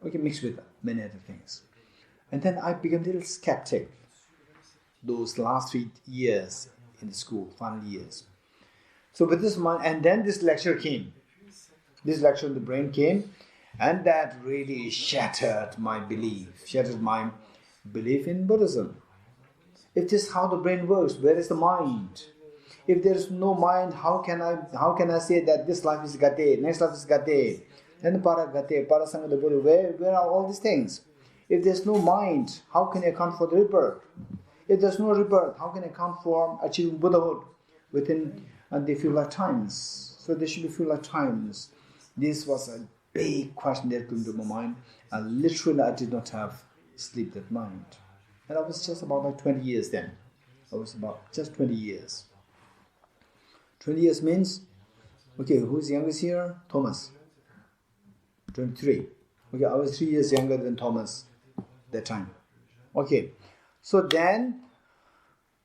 [SPEAKER 2] Okay, mixed with many other things. And then I became a little skeptic those last 3 years in the school, final years. So with this mind, and then this lecture came. This lecture on the brain came, and that really shattered my belief in Buddhism. If this is how the brain works, where is the mind? If there is no mind, how can I say that this life is gate, next life is gate, then para gate, para sangha the Buddha? Where are all these things? If there's no mind, how can I account for the rebirth? If there's no rebirth, how can I account for achieving Buddhahood within the few lifetimes? So there should be few lifetimes. This was a big question that came to my mind, and literally I did not have sleep that night. And I was just about like 20 years then. I was about just 20 years. 20 years means, okay, who's youngest here? Thomas. 23. Okay, I was 3 years younger than Thomas that time. Okay, so then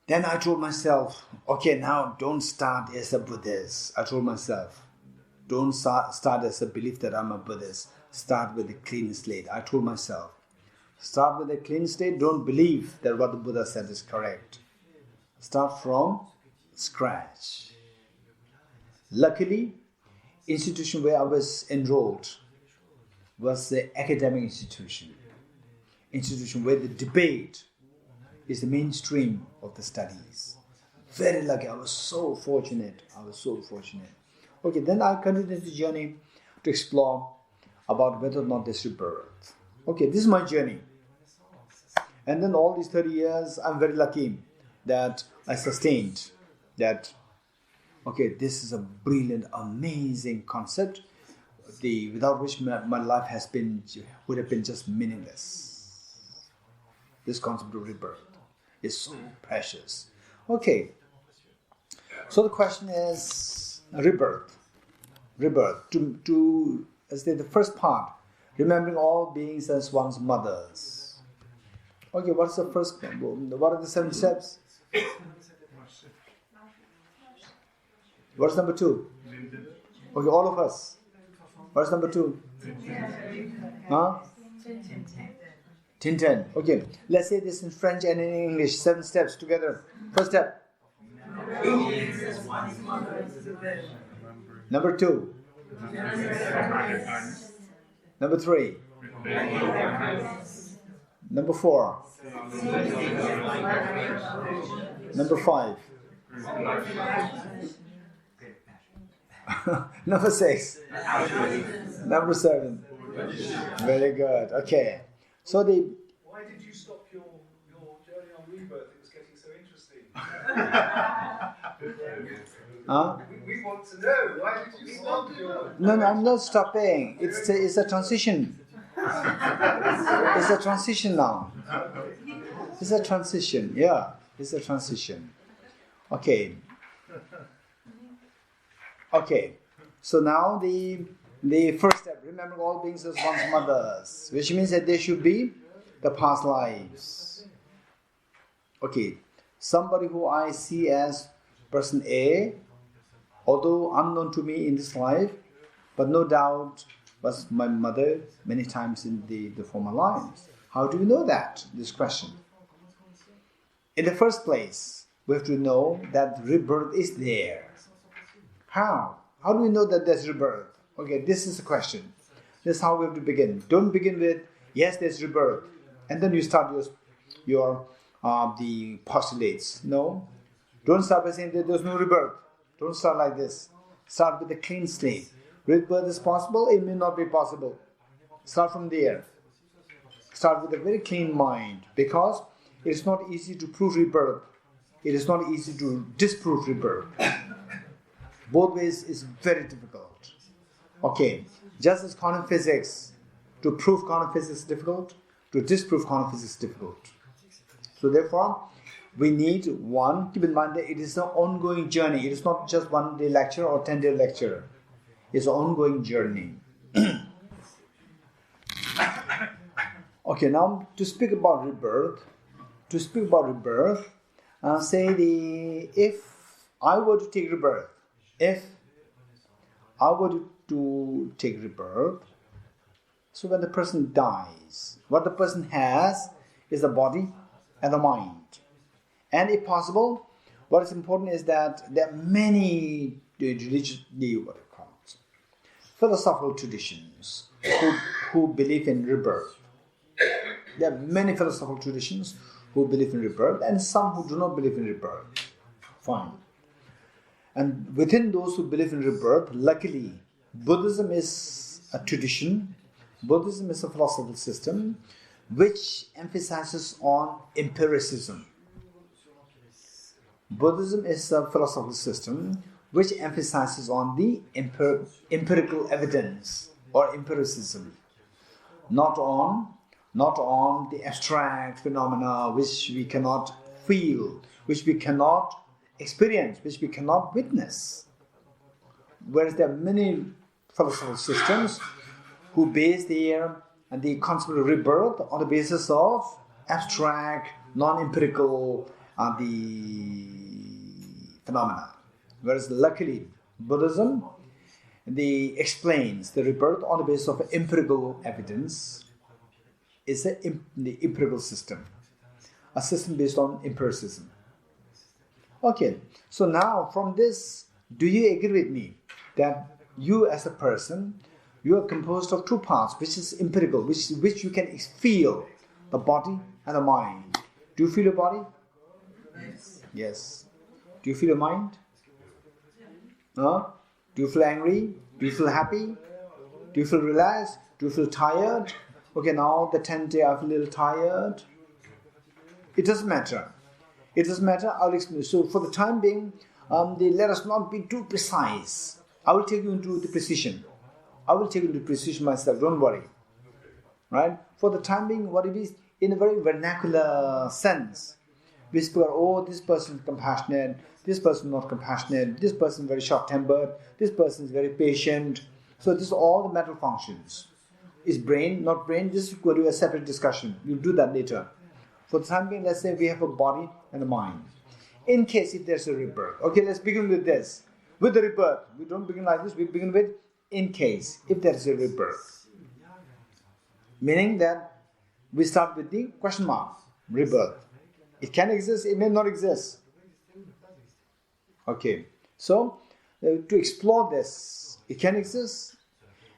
[SPEAKER 2] I told myself, okay, now don't start as a Buddhist. I told myself, don't start as a belief that I'm a Buddhist. Start with a clean slate. I told myself, start with a clean slate. Don't believe that what the Buddha said is correct. Start from scratch. Luckily, institution where I was enrolled was the academic institution where the debate is the mainstream of the studies. Very lucky. I was so fortunate. Okay, then I continued the journey to explore about whether or not there's rebirth. Okay, this is my journey. And then all these 30 years, I'm very lucky that I sustained that. Okay, this is a brilliant, amazing concept, without which my life would have been just meaningless. This concept of rebirth is so precious. Okay, so the question is rebirth. To as the first part, remembering all beings as one's mothers. Okay, what's the first? What are the 7 steps? What's number 2? Okay, all of us. What's number 2? Huh? 10. Okay, let's say this in French and in English. 7 steps together. First step. Number 2. Number 3. Number 4. Number 5. Number 6. Number 7. Very good. Okay. So
[SPEAKER 7] why did you stop your journey on rebirth? It was getting so interesting.
[SPEAKER 2] Huh?
[SPEAKER 7] We want to know. Why did you stop your...
[SPEAKER 2] No, I'm not stopping. It's a transition. It's a transition now. It's a transition. Yeah, it's a transition. Okay. So now The first step, remember all beings as one's mothers, which means that they should be the past lives. Okay, somebody who I see as person A, although unknown to me in this life, but no doubt was my mother many times in the former lives. How do we know that? This question. In the first place, we have to know that rebirth is there. How? How do we know that there's rebirth? Okay, this is the question. This is how we have to begin. Don't begin with, yes, there's rebirth, and then you start your the postulates. No. Don't start by saying that there's no rebirth. Don't start like this. Start with a clean slate. Rebirth is possible, it may not be possible. Start from there. Start with a very clean mind, because it is not easy to prove rebirth. It is not easy to disprove rebirth. Both ways is very difficult. Okay, just as quantum physics, to prove quantum physics is difficult, to disprove quantum physics is difficult. So therefore, we need one, keep in mind that it is an ongoing journey. It is not just 1 day lecture or 10-day lecture. It's an ongoing journey. Okay, now to speak about rebirth, say if I were to take rebirth, so when the person dies, what the person has is the body and the mind. And if possible, what is important is that there are many philosophical traditions who believe in rebirth. There are many philosophical traditions who believe in rebirth and some who do not believe in rebirth. Fine. And within those who believe in rebirth, luckily, Buddhism is a tradition, Buddhism is a philosophical system which emphasizes on empiricism. Buddhism is a philosophical system which emphasizes on the empirical evidence or empiricism, not on the abstract phenomena which we cannot feel, which we cannot experience, which we cannot witness. Whereas there are many philosophical systems who base the concept of rebirth on the basis of abstract, non-empirical the phenomena. Whereas luckily, Buddhism explains the rebirth on the basis of empirical evidence. Is the empirical system, a system based on empiricism. Okay, so now from this, do you agree with me that you as a person, you are composed of two parts, which is empirical, which you can feel, the body and the mind. Do you feel your body? Yes. Do you feel your mind? Do you feel angry? Do you feel happy? Do you feel relaxed? Do you feel tired? Okay, now the 10th day I feel a little tired. It doesn't matter. I'll explain. So for the time being, let us not be too precise. I will take you into the precision. Myself, don't worry. Right? For the time being, what it is, in a very vernacular sense, we speak, this person is compassionate, this person is not compassionate, this person is very short-tempered, this person is very patient. So this is all the mental functions. Is brain, not brain? This is going to be a separate discussion. We'll do that later. For the time being, let's say we have a body and a mind. In case if there's a rebirth. Okay, let's begin with this. With the rebirth. We don't begin like this. We begin with in case if there's a rebirth. Meaning that we start with the question mark. Rebirth. It can exist, it may not exist. Okay. So, to explore this, it can exist.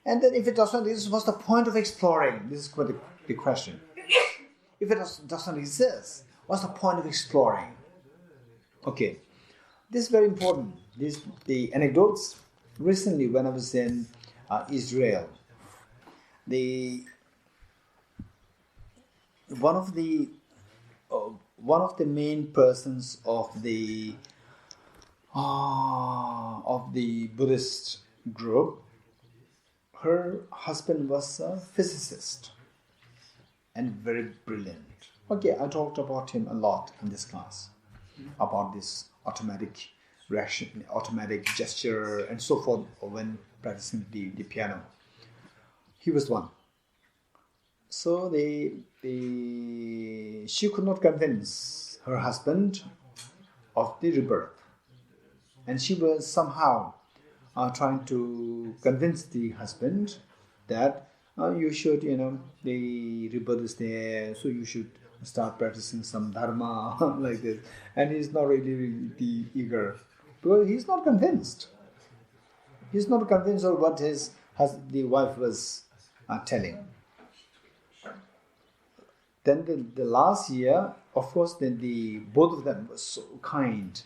[SPEAKER 2] And then if it doesn't exist, what's the point of exploring? This is quite the question. If it doesn't exist, what's the point of exploring? Okay, this is very important. The anecdotes. Recently, when I was in Israel, one of the main persons of the Buddhist group, her husband was a physicist and very brilliant. Okay, I talked about him a lot in this class, about this automatic reaction, automatic gesture, and so forth when practicing the piano. He was one. So she could not convince her husband of the rebirth. And she was somehow trying to convince the husband that you should, the rebirth is there, so you should start practicing some dharma like this. And he's not really eager, because he's not convinced. He's not convinced of what the wife was telling. Then the last year, of course, then both of them were so kind.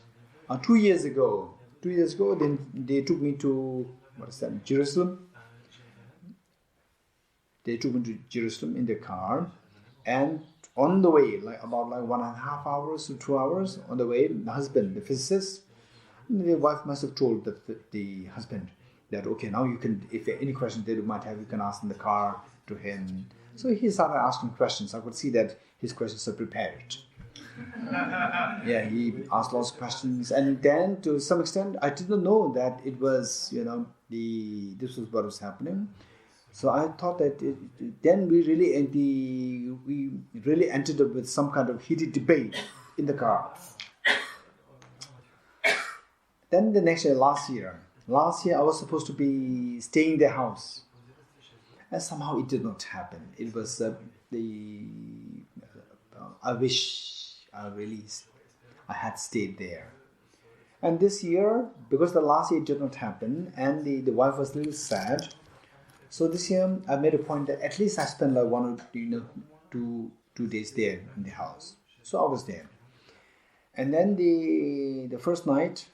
[SPEAKER 2] 2 years ago, then they took me to Jerusalem. They took me to Jerusalem in the car, and on the way, about 1.5 hours to 2 hours, on the way, the husband, the physicist, the wife must have told the husband that, okay, now you can, if any questions that you might have, you can ask in the car to him. So he started asking questions. I could see that his questions are prepared. Yeah, he asked lots of questions, and then to some extent, I didn't know that it was, this was what was happening. So I thought that then we really entered up with some kind of heated debate in the car. Then the next year, last year, I was supposed to be staying in their house, and somehow it did not happen. It was I wish I had stayed there. And this year, because the last year it did not happen, and the wife was a little sad. So this year I made a point that at least I spent 1 or 2 days there in the house. So I was there. And then the first night,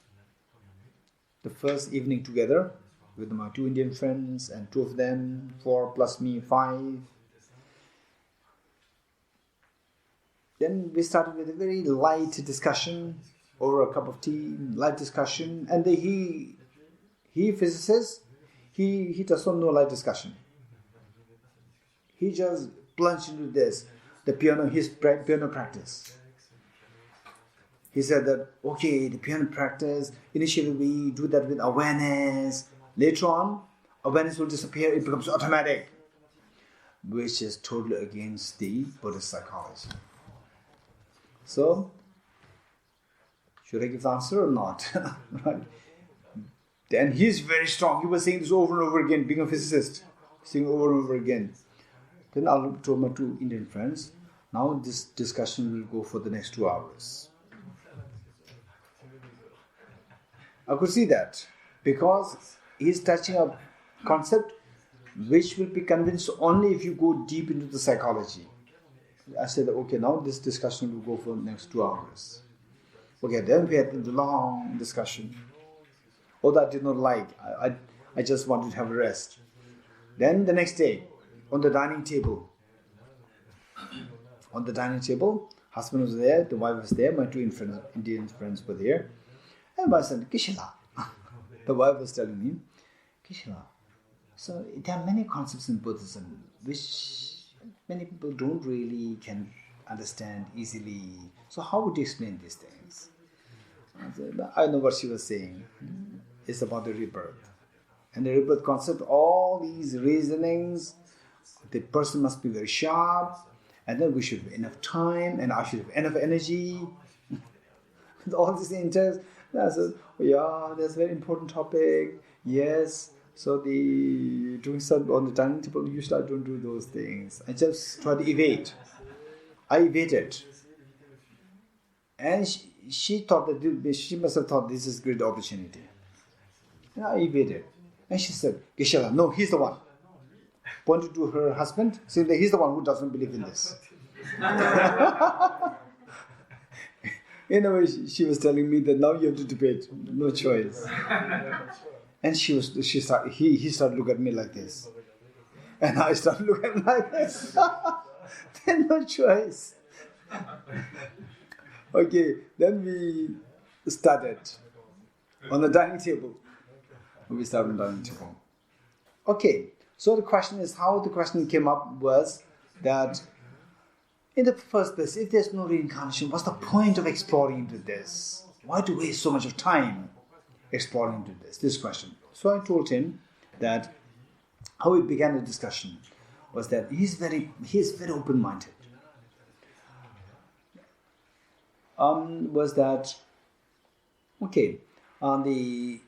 [SPEAKER 2] the first evening together with my 2 Indian friends and 2 of them, 4 plus me, 5. Then we started with a very light discussion over a cup of tea, light discussion. And he physicist, he does not know light discussion. He just plunged into his piano practice. He said that, okay, the piano practice, initially we do that with awareness. Later on, awareness will disappear, it becomes automatic, which is totally against the Buddhist psychology. So, should I give the answer or not? Right? Then he's very strong. He was saying this over and over again, being a physicist, saying over and over again. Then I told my 2 Indian friends, now this discussion will go for the next 2 hours. I could see that, because he's touching a concept which will be convinced only if you go deep into the psychology. I said, okay, now this discussion will go for the next 2 hours. Okay, then we had the long discussion. Although I did not like, I just wanted to have a rest. Then the next day, on the dining table, husband was there, the wife was there, my 2 Indian friends were there. And I said, Geshe-la. The wife was telling me, Geshe-la, so there are many concepts in Buddhism which many people don't really can understand easily. So how would you explain these things? I said, I know what she was saying. It's about the rebirth. And the rebirth concept, all these reasonings, the person must be very sharp, and then we should have enough time, and I should have enough energy. All these interests. I said, yeah, that's a very important topic. Yes. So doing something on the dining table, usually I don't do those things. I just try to evade. I evaded. And she thought that she must have thought this is a great opportunity. And I evaded. And she said, Geshe-la, no, he's the one. Pointed to her husband, saying that he's the one who doesn't believe in this. In a way, she was telling me that now you have to debate, no choice. And he started looking at me like this. And I started looking at him like this. Then no choice. Okay, then we started on the dining table. We started on the dining table. Okay, so the question is, how the question came up was that in the first place, if there's no reincarnation, what's the point of exploring into this? Why to waste so much of time exploring into this question? So I told him that how we began the discussion was that he is very open-minded. Was that okay? The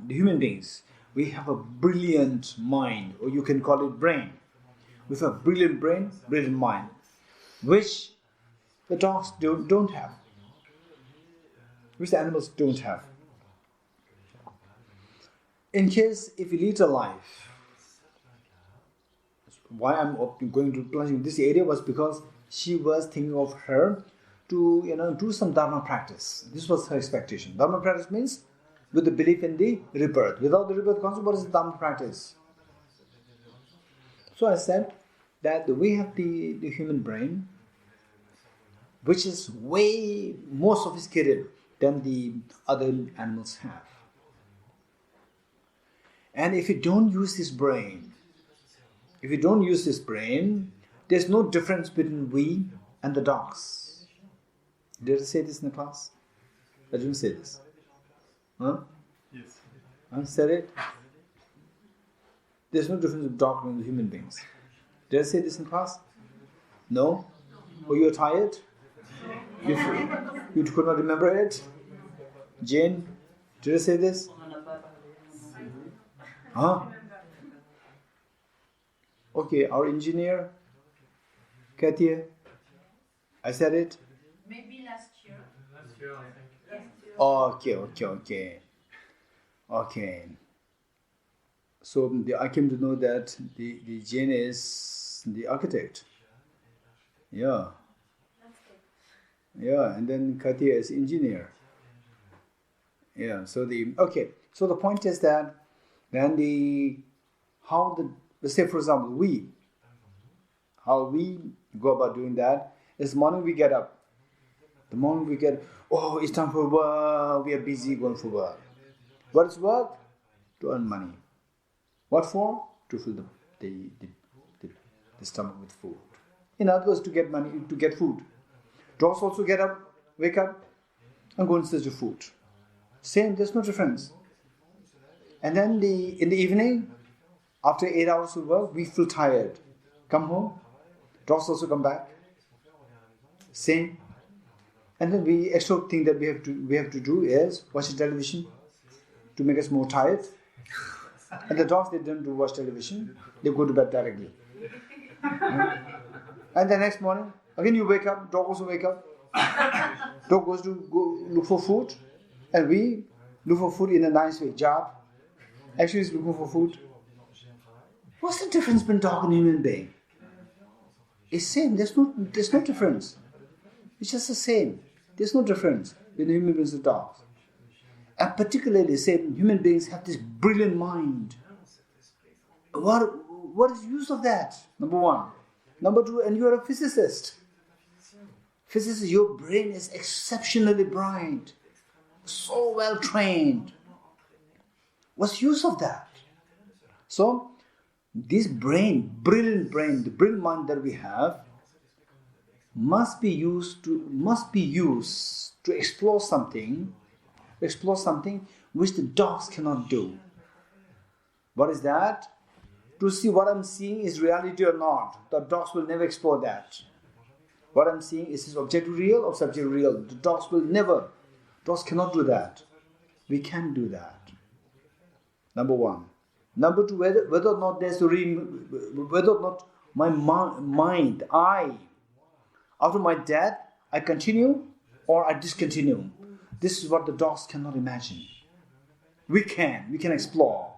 [SPEAKER 2] human beings. We have a brilliant mind, or you can call it brain. We have a brilliant brain, brilliant mind, which the dogs don't have, which the animals don't have. In case if we lead a life, why I'm going to plunge in this area was because she was thinking of her to do some dharma practice. This was her expectation. Dharma practice means with the belief in the rebirth. Without the rebirth concept, what is the dharma practice? So I said that we have the human brain, which is way more sophisticated than the other animals have. And if you don't use this brain, there's no difference between we and the dogs. Did I say this in the class? I didn't say this. Huh?
[SPEAKER 1] Yes.
[SPEAKER 2] I said it. There's no difference between dogs and human beings. Did I say this in class? No? Oh, you're tired? You could not remember it? Jane, did I say this? Huh? Okay, our engineer, Katia, I said it?
[SPEAKER 6] Maybe last year.
[SPEAKER 5] Last year, I think.
[SPEAKER 2] Okay. So I came to know that the Jane is the architect. Yeah. Yeah, and then Katia is engineer. Yeah, so the point is that then let's say for example, how we go about doing that is morning we get up. The moment we get, oh, it's time for work, we are busy going for work. What is work? To earn money. What for? To fill the stomach with food. In other words, to get money, to get food. Dogs also get up, wake up, and go in search of food. Same, there's no difference. And then in the evening, after 8 hours of work, we feel tired. Come home, dogs also come back. Same. And then we extra thing that we have to do is watch the television to make us more tired. And the dogs, they don't do watch television, they go to bed directly. And the next morning, again you wake up, dog also wake up. Dog goes to go look for food, and we look for food in a nice way. Job. Actually, is looking for food. What's the difference between dog and human being? It's same. There's no difference. It's just the same. There's no difference between human beings and dogs. And particularly, same human beings have this brilliant mind. What is the use of that? Number one. Number two, and you are a physicist. Physicist, your brain is exceptionally bright, so well trained. What's the use of that? So, this brain, the brilliant mind that we have, must be used to explore something which the dogs cannot do. What is that? To see what I'm seeing is reality or not. The dogs will never explore that. What I'm seeing is objective real or subjective real. The dogs cannot do that. We can do that. Number one. Number two, whether or not my mind, after my death, I continue or I discontinue. This is what the dogs cannot imagine. We can explore,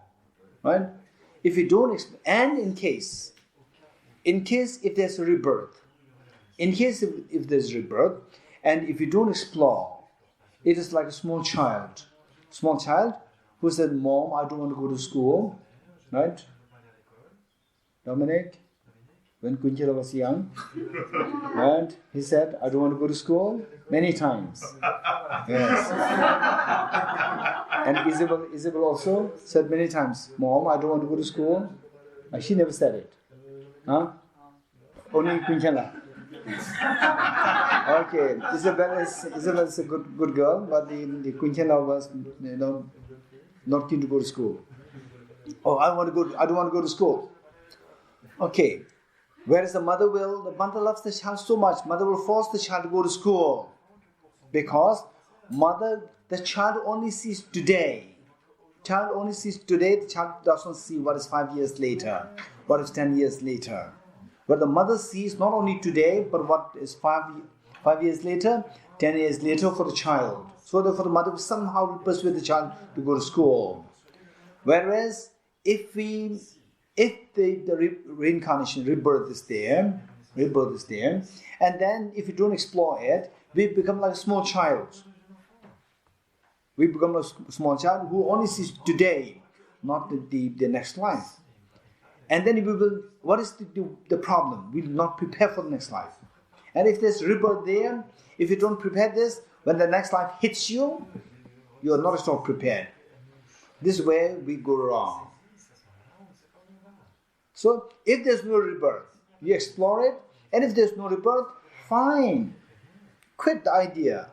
[SPEAKER 2] right? If we don't explore, and in case if there's a rebirth, if there's rebirth, and if you don't explore, it is like a small child who said, "Mom, I don't want to go to school," right? Dominic, when Kunjala was young, and he said, "I don't want to go to school," many times. Yes. And Isabel also said many times, "Mom, I don't want to go to school." She never said it. Huh? Only Kunjala. Okay, Isabel is a good girl, but the Quintana was, not keen to go to school. Oh, I don't want to go to school. Okay. Whereas the mother loves the child so much, mother will force the child to go to school. Because the child only sees today. The child doesn't see what is 5 years later, what is 10 years later. But the mother sees not only today, but what is 5 years later, 10 years later for the child. So therefore the mother will somehow persuade the child to go to school. Whereas if the reincarnation, rebirth is there, and then if you don't explore it, we become like a small child. We become a small child who only sees today, not the next life. And then what is the problem? We will not prepare for the next life. And if there's rebirth there, if you don't prepare this, when the next life hits you, you are not at all prepared. This is where we go wrong. So, if there's no rebirth, you explore it, and if there's no rebirth, fine. Quit the idea,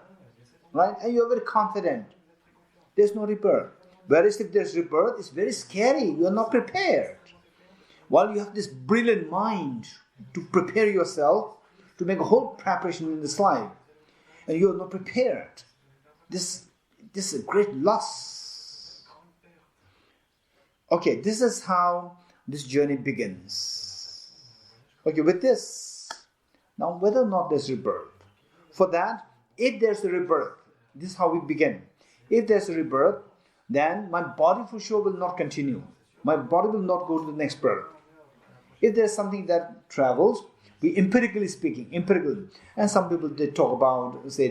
[SPEAKER 2] right? And you're very confident. There's no rebirth. Whereas if there's rebirth, it's very scary. You're not prepared. While you have this brilliant mind to prepare yourself, to make a whole preparation in this life, and you're not prepared, this is a great loss. Okay, this is how this journey begins. Okay, with this, now whether or not there's rebirth, for that, if there's a rebirth, this is how we begin. If there's a rebirth, then my body for sure will not continue. My body will not go to the next birth. If there's something that travels, we empirically speaking, and some people they talk about, say,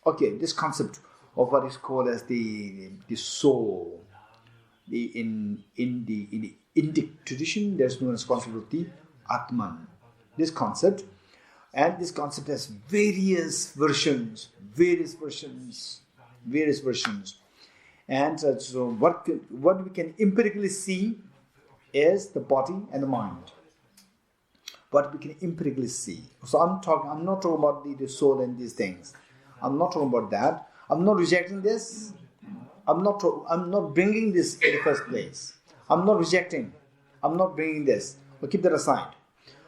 [SPEAKER 2] this concept of what is called as the soul. In the Indic tradition, there's known as concept of the Atman. This concept has various versions. And so what we can empirically see is the body and the mind. What we can empirically see. So I'm not talking about the soul and these things. I'm not talking about that. I'm not rejecting this. I'm not bringing this in the first place. I'm not rejecting. I'm not bringing this. But keep that aside.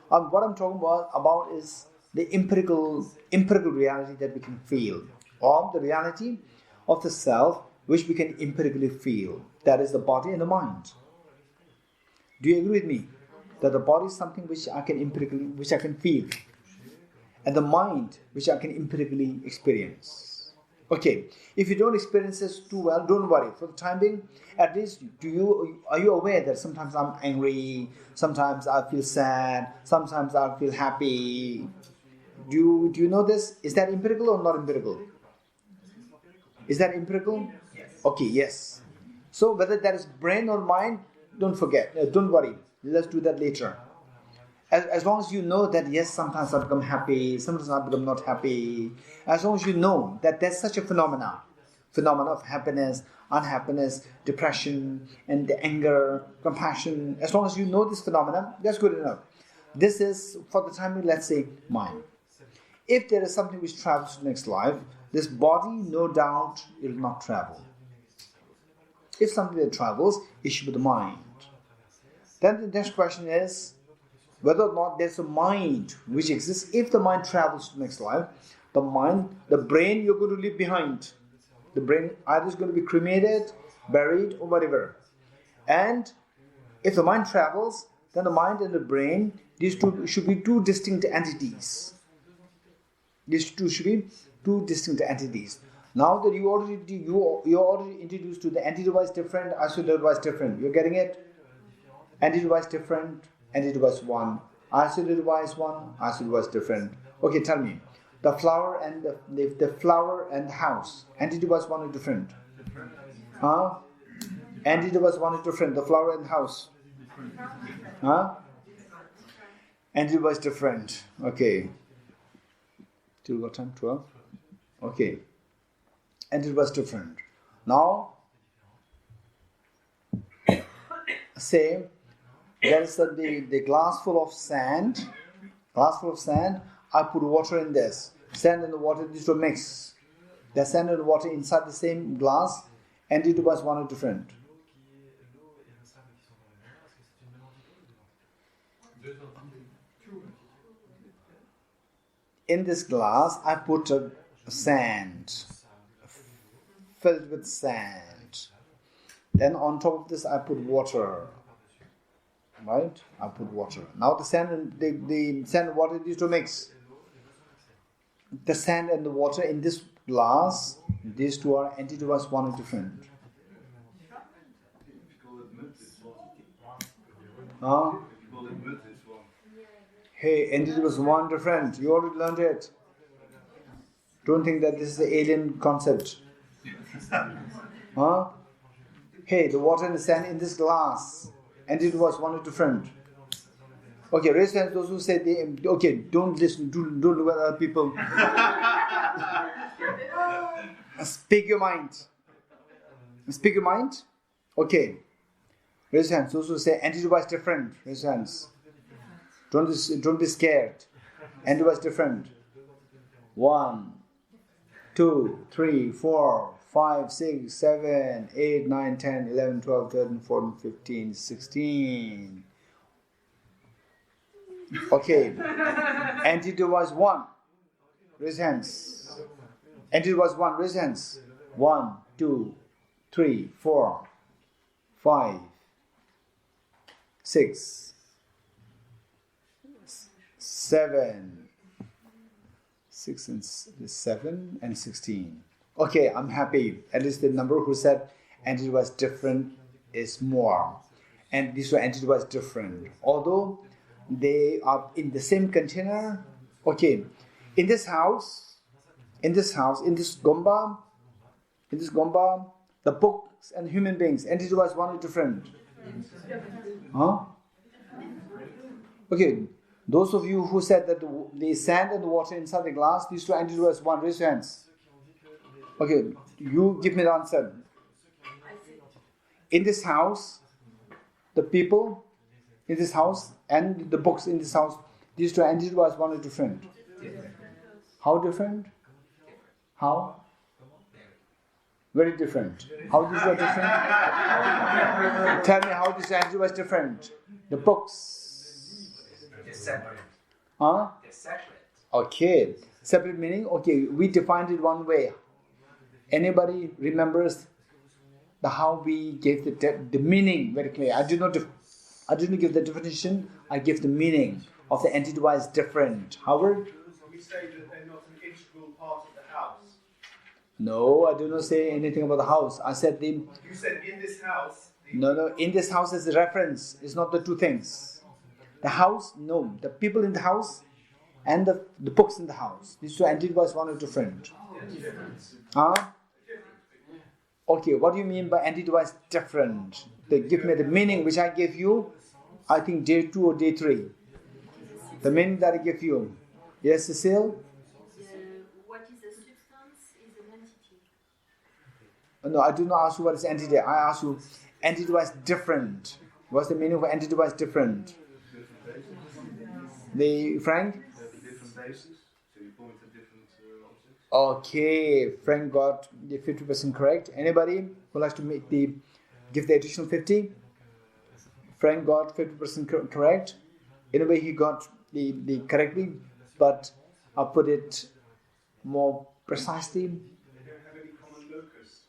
[SPEAKER 2] What I'm talking about is the empirical reality that we can feel, or the reality of the self which we can empirically feel. That is the body and the mind. Do you agree with me that the body is something which I can feel, and the mind which I can empirically experience? Okay, if you don't experience this too well, don't worry. For the time being, at least are you aware that sometimes I'm angry, sometimes I feel sad, sometimes I feel happy? Do you know this? Is that empirical or not empirical? Is that empirical?
[SPEAKER 5] Yes.
[SPEAKER 2] Okay, yes. So whether that is brain or mind, don't worry. Let's do that later. As long as you know that yes, sometimes I become happy, sometimes I become not happy. As long as you know that there's such a phenomena of happiness, unhappiness, depression, and the anger, compassion. As long as you know this phenomena, that's good enough. This is, for the time being, let's say, mind. If there is something which travels to the next life, this body, no doubt, it will not travel. If something that travels, it should be the mind. Then the next question is whether or not there's a mind which exists. If the mind travels to the next life, the brain you're going to leave behind. The brain either is going to be cremated, buried, or whatever. And if the mind travels, then the mind and the brain, these two should be two distinct entities. These two should be two distinct entities. Now that you're already introduced to the entity-wise different, isolated-wise different. You're getting it? Entity-wise different, entity-wise one. Isolated-wise one, isolated-wise different. Okay, tell me. The flower and the flower and the house. Entity-wise one is different. Huh? Entity-wise one is different. The flower and the house. Huh? Entity-wise different. Okay. Till what time? 12? Okay. Entity-wise different. Now, say there is the glass full of sand, glass full of sand, I put water in this. Sand and the water, these two mix. The sand and the water inside the same glass, entity-wise one are different. In this glass, I put sand, filled with sand. Then on top of this, I put water. Right? I put water. Now the sand and the sand and water, these two mix. The sand and the water in this glass, these two are entity-wise one are different. Huh? Hey, entity was one different. You already learned it. Don't think that this is an alien concept. Huh? Hey, the water and the sand in this glass, entity was one different. Okay, raise hands those who say they. Okay, don't listen. Don't look at other people. Speak your mind. Speak your mind. Okay. Raise hands those who say entity was different. Raise hands. Don't be scared. Entity was different. 1, 2, 3, 4, 5, 6, 7, 8, 9, 10, 11, 12, 13, 14, 15, 16. Okay. Entity was 1. Raise hands. Entity was 1. Raise hands. 1, 2, 3, 4, 5, 6, 7, 6 and 7 and 16. Okay, I'm happy. At least the number who said entity was different is more. And these two entity was different. Although they are in the same container. Okay, in this gomba, the books and human beings, entity was one different. Huh? Okay, those of you who said that the sand and the water inside the glass, these two entities was one, raise your hands. Okay, you give me the answer. In this house, the people in this house and the books in this house, these two entities was one different. How different? How? Very different. How these were different? Tell me how this entity was different. The books.
[SPEAKER 5] They're separate.
[SPEAKER 2] Huh?
[SPEAKER 5] They're separate.
[SPEAKER 2] Okay. Separate meaning? Okay, we defined it one way. Anybody remembers how we gave the meaning very clear? I did not give the definition. I gave the meaning of the entity wise different. Howard?
[SPEAKER 7] We say that they're not an integral part of the house.
[SPEAKER 2] No, I do not say anything about the house. I said
[SPEAKER 7] You said in this house.
[SPEAKER 2] No. In this house is a reference. It's not the two things. The house, no. The people in the house and the books in the house. These two entities was one or different. Huh? Okay, what do you mean by entity-wise different? They give me the meaning which I gave you, I think day 2 or day 3. The meaning that I gave you. Yes, Cecile?
[SPEAKER 6] What is a substance is an entity.
[SPEAKER 2] No, I do not ask you what is entity. I ask you entity-wise different. What's the meaning of entity-wise different? Frank?
[SPEAKER 3] Different bases, so you point at different objects.
[SPEAKER 2] Okay, Frank got the 50% correct. Anybody who likes to give the additional 50? Frank got 50% correct. Anyway, he got the correctly, but I'll put it more precisely.
[SPEAKER 7] They don't have any common locus.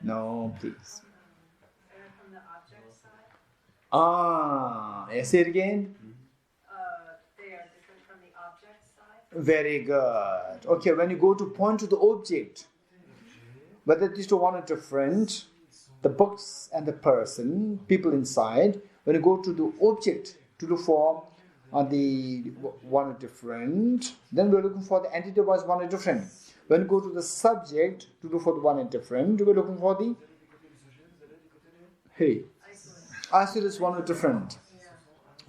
[SPEAKER 2] No, please.
[SPEAKER 6] From the object side,
[SPEAKER 2] Say it again.
[SPEAKER 6] they are different from the object side.
[SPEAKER 2] Very good. Okay, when you go to point to the object, whether these two one are different, the books and the person, people inside, when you go to the object to look for the one are different, then we're looking for the entity was one are different. When you go to the subject to look for the one are different, we're looking for the isolates one are different.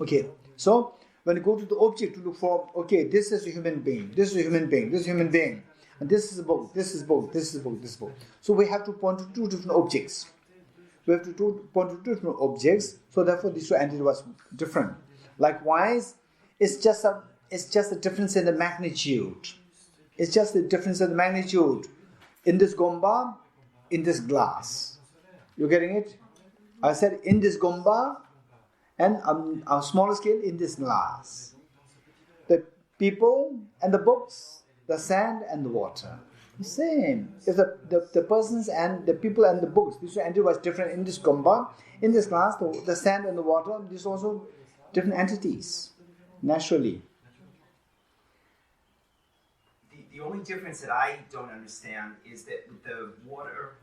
[SPEAKER 2] Okay, so when you go to the object to look for, okay, this is a human being, this is a human being, this is a human being, and this is a book, this is a book, this is a book, this is a book. So we have to point to 2 different objects. We have to point to 2 different objects, so therefore these two entities was different. Likewise, it's just it's just a difference in the magnitude. It's just the difference in the magnitude. In this gomba, in this glass. You getting it? I said in this gomba and on a smaller scale in this glass. The people and the books, the sand and the water. The same. If the persons and the people and the books, this entity was different in this gomba, in this glass, the sand and the water, these also different entities, naturally.
[SPEAKER 8] The only difference that I don't understand is that with the water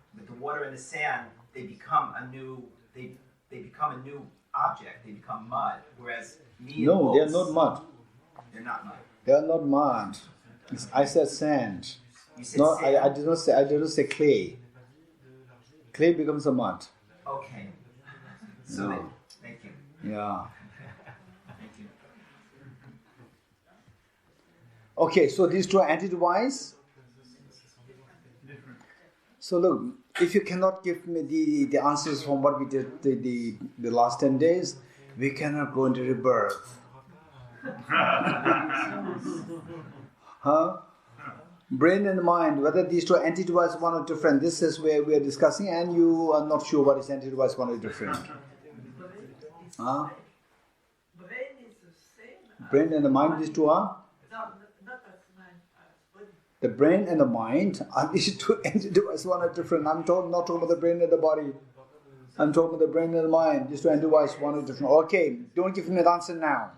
[SPEAKER 8] and the sand, they become a new object. They become mud. Whereas me
[SPEAKER 2] No,
[SPEAKER 8] and
[SPEAKER 2] they are
[SPEAKER 8] books,
[SPEAKER 2] not mud.
[SPEAKER 8] They're not mud.
[SPEAKER 2] They are not mud. I said sand.
[SPEAKER 8] You said
[SPEAKER 2] No,
[SPEAKER 8] sand.
[SPEAKER 2] I did not say clay. Clay becomes a mud.
[SPEAKER 8] Okay. So
[SPEAKER 2] No.
[SPEAKER 8] thank you.
[SPEAKER 2] Yeah.
[SPEAKER 8] Thank you.
[SPEAKER 2] Okay, so these two are entity-wise. So look, if you cannot give me the answers from what we did the last 10 days, we cannot go into rebirth. Huh? Brain and mind, whether these two are entity-wise one or different, this is where we are discussing, and you are not sure what is entity-wise one or different. Huh?
[SPEAKER 6] Brain is the same.
[SPEAKER 2] Brain and the mind, these two are?
[SPEAKER 6] No, not as mine. Body.
[SPEAKER 2] The brain and the mind are these two entities one are different. I'm not talking about the brain and the body. I'm talking about the brain and the mind. These two entities one are different. Okay, don't give me the answer now.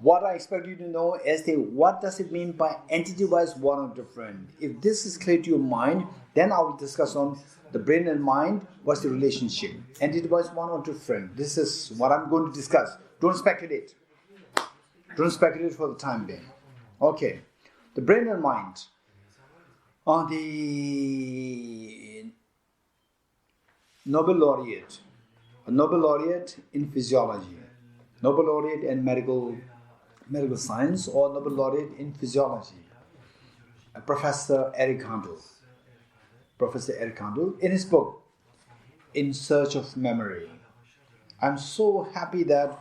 [SPEAKER 2] What I expect you to know is what does it mean by entity-wise one or different? If this is clear to your mind, then I will discuss on the brain and mind, what's the relationship? Entity-wise one or different? This is what I'm going to discuss. Don't speculate. Don't speculate for the time being. Okay. The brain and mind are the Nobel laureate. A Nobel laureate in physiology. Nobel laureate in medical science, or Nobel laureate in physiology. Professor Eric Kandel. Professor Eric Kandel, in his book, In Search of Memory. I'm so happy that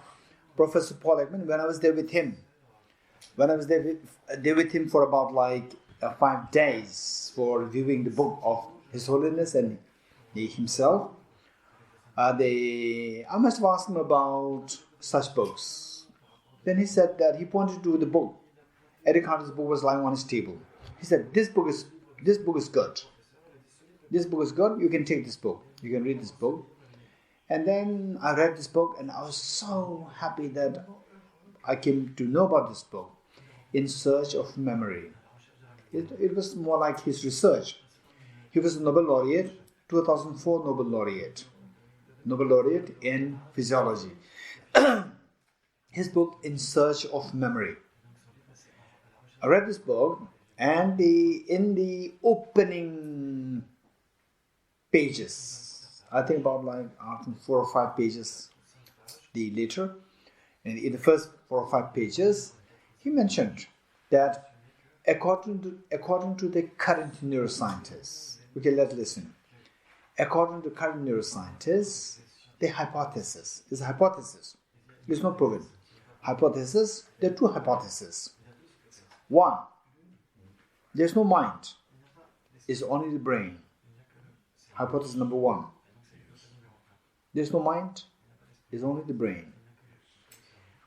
[SPEAKER 2] Professor Paul Ekman, when I was there with him for about 5 days for reviewing the book of His Holiness and himself, I must have asked him about such books. Then he said that he pointed to the book. Eric Kandel's book was lying on his table. He said, this book is good. This book is good. You can take this book. You can read this book. And then I read this book and I was so happy that I came to know about this book, In Search of Memory. It was more like his research. He was a Nobel laureate, 2004 Nobel laureate in physiology. His book, In Search of Memory. I read this book, and in the opening pages, I think about 4 or 5 pages later, and in the first 4 or 5 pages, he mentioned that according to the current neuroscientists, okay, let's listen. According to current neuroscientists, the hypothesis is a hypothesis. It's not proven. Hypothesis, there are 2 hypotheses. 1, there's no mind. It's only the brain. Hypothesis number 1. There's no mind. It's only the brain.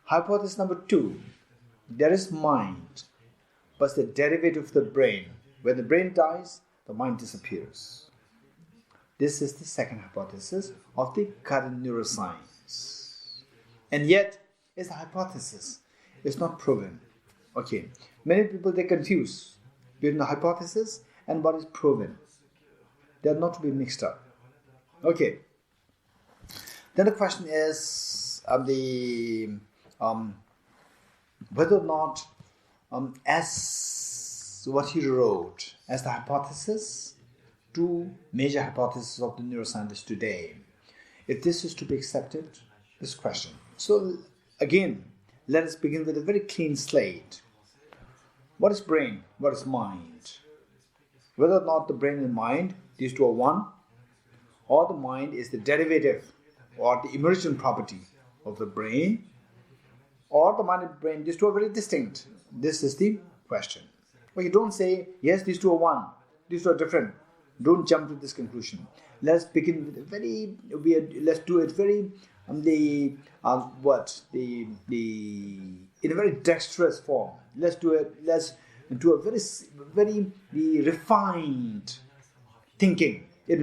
[SPEAKER 2] Hypothesis number 2. There is mind, but it's the derivative of the brain. When the brain dies, the mind disappears. This is the second hypothesis of the current neuroscience. And yet, it's a hypothesis. It's not proven. Okay. Many people, they confuse between the hypothesis and what is proven. They are not to be mixed up. Okay. Then the question is whether or not as what he wrote as the hypothesis, 2 major hypotheses of the neuroscientists today, if this is to be accepted, this question. So again, let us begin with a very clean slate. What is brain? What is mind? Whether or not the brain and mind, these 2 are one, or the mind is the derivative or the emergent property of the brain, or the mind and brain, these two are very distinct? This is the question. Well, you don't say, yes, these two are one, these two are different. Don't jump to this conclusion. Let's begin with a very weird, let's do it very, in a very dexterous form. Let's do a very refined thinking. It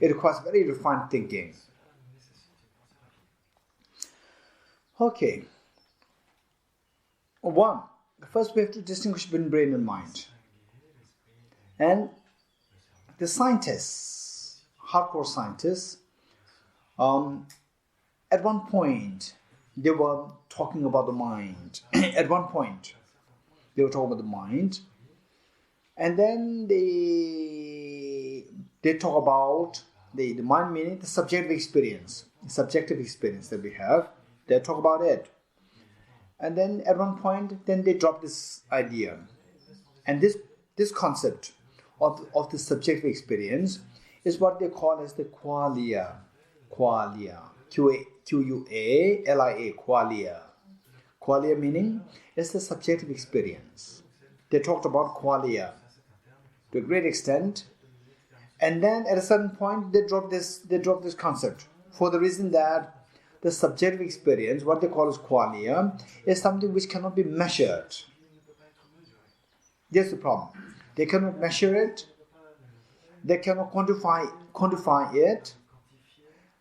[SPEAKER 2] requires very refined thinking. Okay. One, first we have to distinguish between brain and mind. And the scientists, hardcore scientists, at one point they were talking about the mind. At one point they were talking about the mind. And then they talk about the mind, meaning the subjective experience that we have. They talk about it. And then at one point, then they drop this idea. And this concept of the subjective experience is what they call as the qualia. Qualia. Q-U-A-L-I-A. Qualia. Qualia meaning it's the subjective experience. They talked about qualia to a great extent. And then at a certain point, they drop this concept for the reason that the subjective experience, what they call as qualia, is something which cannot be measured. That's the problem. They cannot measure it. They cannot quantify it.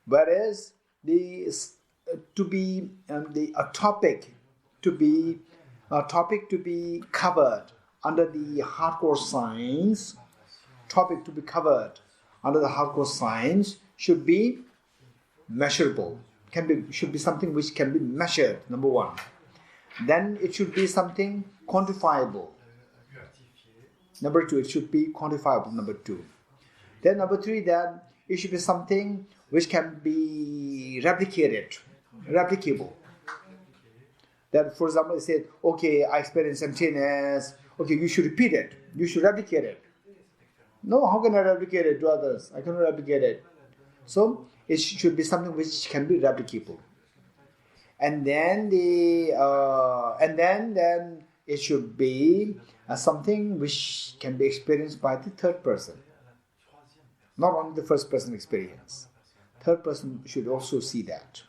[SPEAKER 2] Whereas a topic to be covered under the hardcore science, should be measurable. Should be something which can be measured, number one. Then it should be something quantifiable. Number two, it should be quantifiable, number two. Then number three, that it should be something which can be replicable. That, for example, I said, okay, I experienced emptiness. Okay, you should repeat it. You should replicate it. No, how can I replicate it to others? I cannot replicate it. So it should be something which can be replicable. And then then it should be something which can be experienced by the third person. Not only the first person experience. Third person should also see that.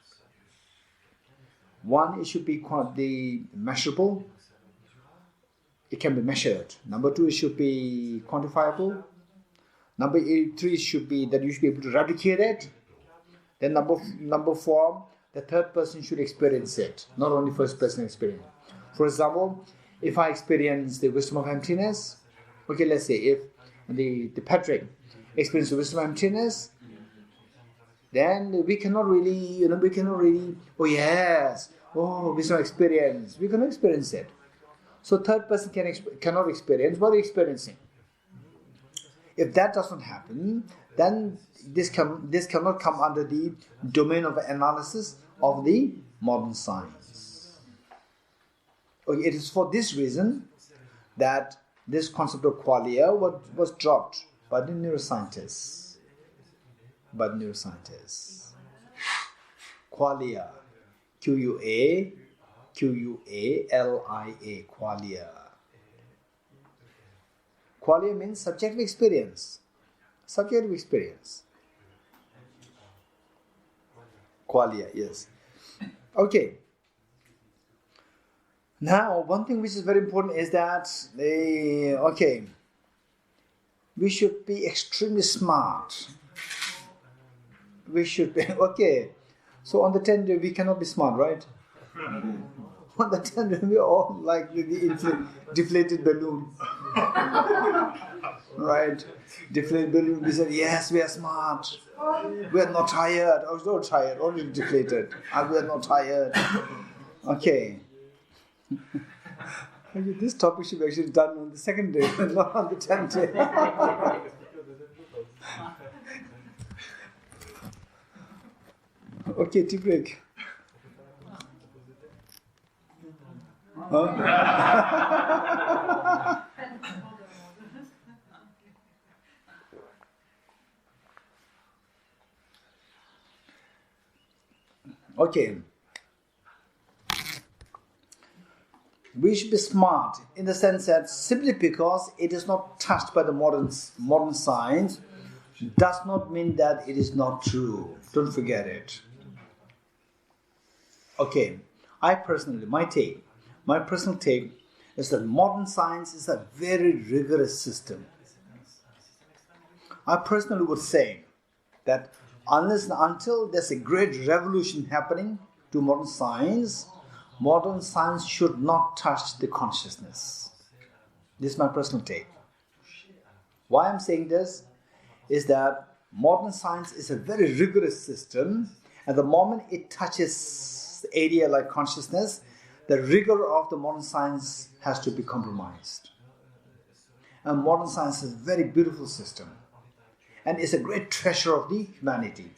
[SPEAKER 2] One, it should be measurable. It can be measured. Number two, it should be quantifiable. Number three should be that you should be able to replicate it. Then number four, the third person should experience it, not only first person experience. For example, if I experience the wisdom of emptiness, okay, let's say if the Patrick experiences the wisdom of emptiness, then we cannot really, wisdom experience. We cannot experience it. So third person cannot experience what we're experiencing. If that doesn't happen, then this cannot come under the domain of analysis of the modern science. Okay, it is for this reason that this concept of qualia was dropped by the neuroscientists. Qualia. Q-U-A-L-I-A. Qualia. Qualia means subjective experience. Qualia, yes. Okay. Now, one thing which is very important is that we should be extremely smart. So on the 10th day, we cannot be smart, right? On the 10th day, we are all like the deflated balloon. Right? Deflated balloon, we said, yes, we are smart. We are not tired. I was not tired, only deflated. And we are not tired. Okay. This topic should be actually done on the 2nd day, not on the 10th day. Okay, tea break. Okay. we should be smart in the sense that simply because it is not touched by the modern science does not mean that it is not true. Don't forget it. Okay, my personal take is that modern science is a very rigorous system. I personally would say that unless and until there's a great revolution happening to modern science should not touch the consciousness. This is my personal take. Why I'm saying this is that modern science is a very rigorous system, and the moment it touches the area like consciousness, the rigor of the modern science has to be compromised. And modern science is a very beautiful system, and it's a great treasure of the humanity.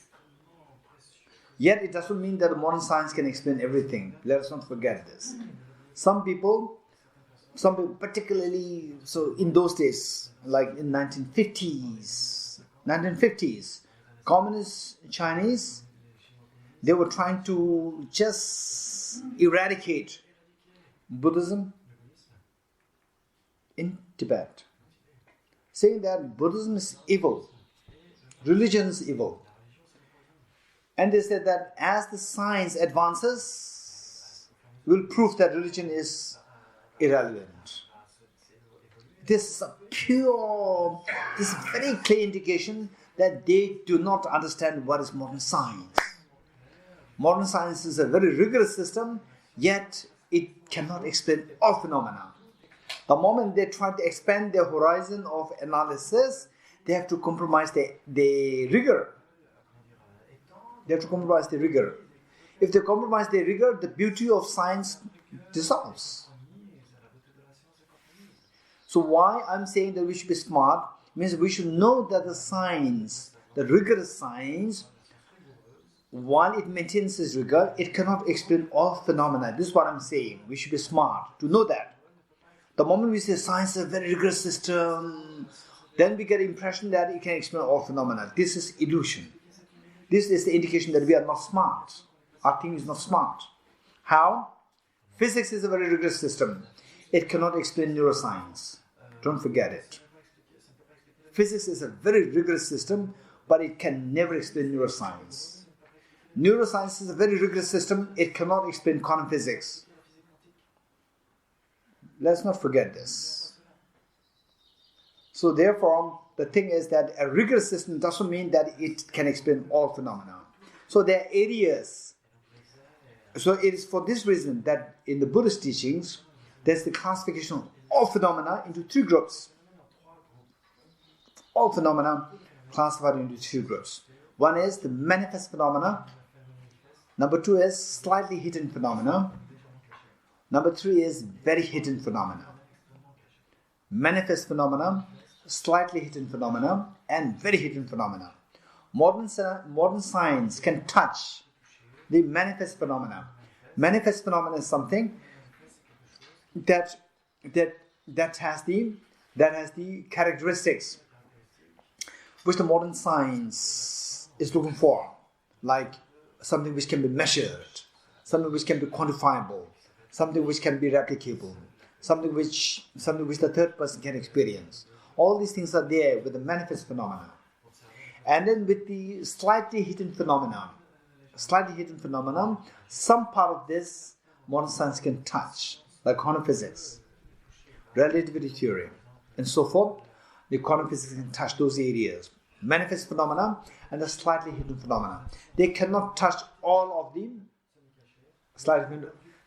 [SPEAKER 2] Yet it doesn't mean that the modern science can explain everything. Let us not forget this. Some people particularly, so in those days, like in 1950s, communist Chinese, they were trying to just eradicate Buddhism in Tibet, saying that Buddhism is evil, religion is evil. And they said that as the science advances, we'll prove that religion is irrelevant. This is very clear indication that they do not understand what is modern science. Modern science is a very rigorous system, yet it cannot explain all phenomena. The moment they try to expand their horizon of analysis, they have to compromise the rigor. They have to compromise the rigor. If they compromise the rigor, the beauty of science dissolves. So why I'm saying that we should be smart means we should know that the science, the rigorous science, while it maintains its rigor, it cannot explain all phenomena. This is what I'm saying. We should be smart to know that. The moment we say science is a very rigorous system, then we get the impression that it can explain all phenomena. This is illusion. This is the indication that we are not smart. Our thinking is not smart. How? Physics is a very rigorous system. It cannot explain neuroscience. Don't forget it. Physics is a very rigorous system, but it can never explain neuroscience. Neuroscience is a very rigorous system. It cannot explain quantum physics. Let's not forget this. So therefore, the thing is that a rigorous system doesn't mean that it can explain all phenomena. So there are areas. So it is for this reason that in the Buddhist teachings, there's the classification of all phenomena into three groups. All phenomena classified into three groups. One is the manifest phenomena. Number two is slightly hidden phenomena. Number three is very hidden phenomena. Manifest phenomena, slightly hidden phenomena, and very hidden phenomena. Modern science can touch the manifest phenomena. Manifest phenomena is something that has the characteristics which the modern science is looking for, like something which can be measured, something which can be quantifiable, something which can be replicable, something which the third person can experience. All these things are there with the manifest phenomena. And then with the slightly hidden phenomena, some part of this modern science can touch, like quantum physics, relativity theory, and so forth. The quantum physics can touch those areas. Manifest phenomena and the slightly hidden phenomena. They cannot touch all of the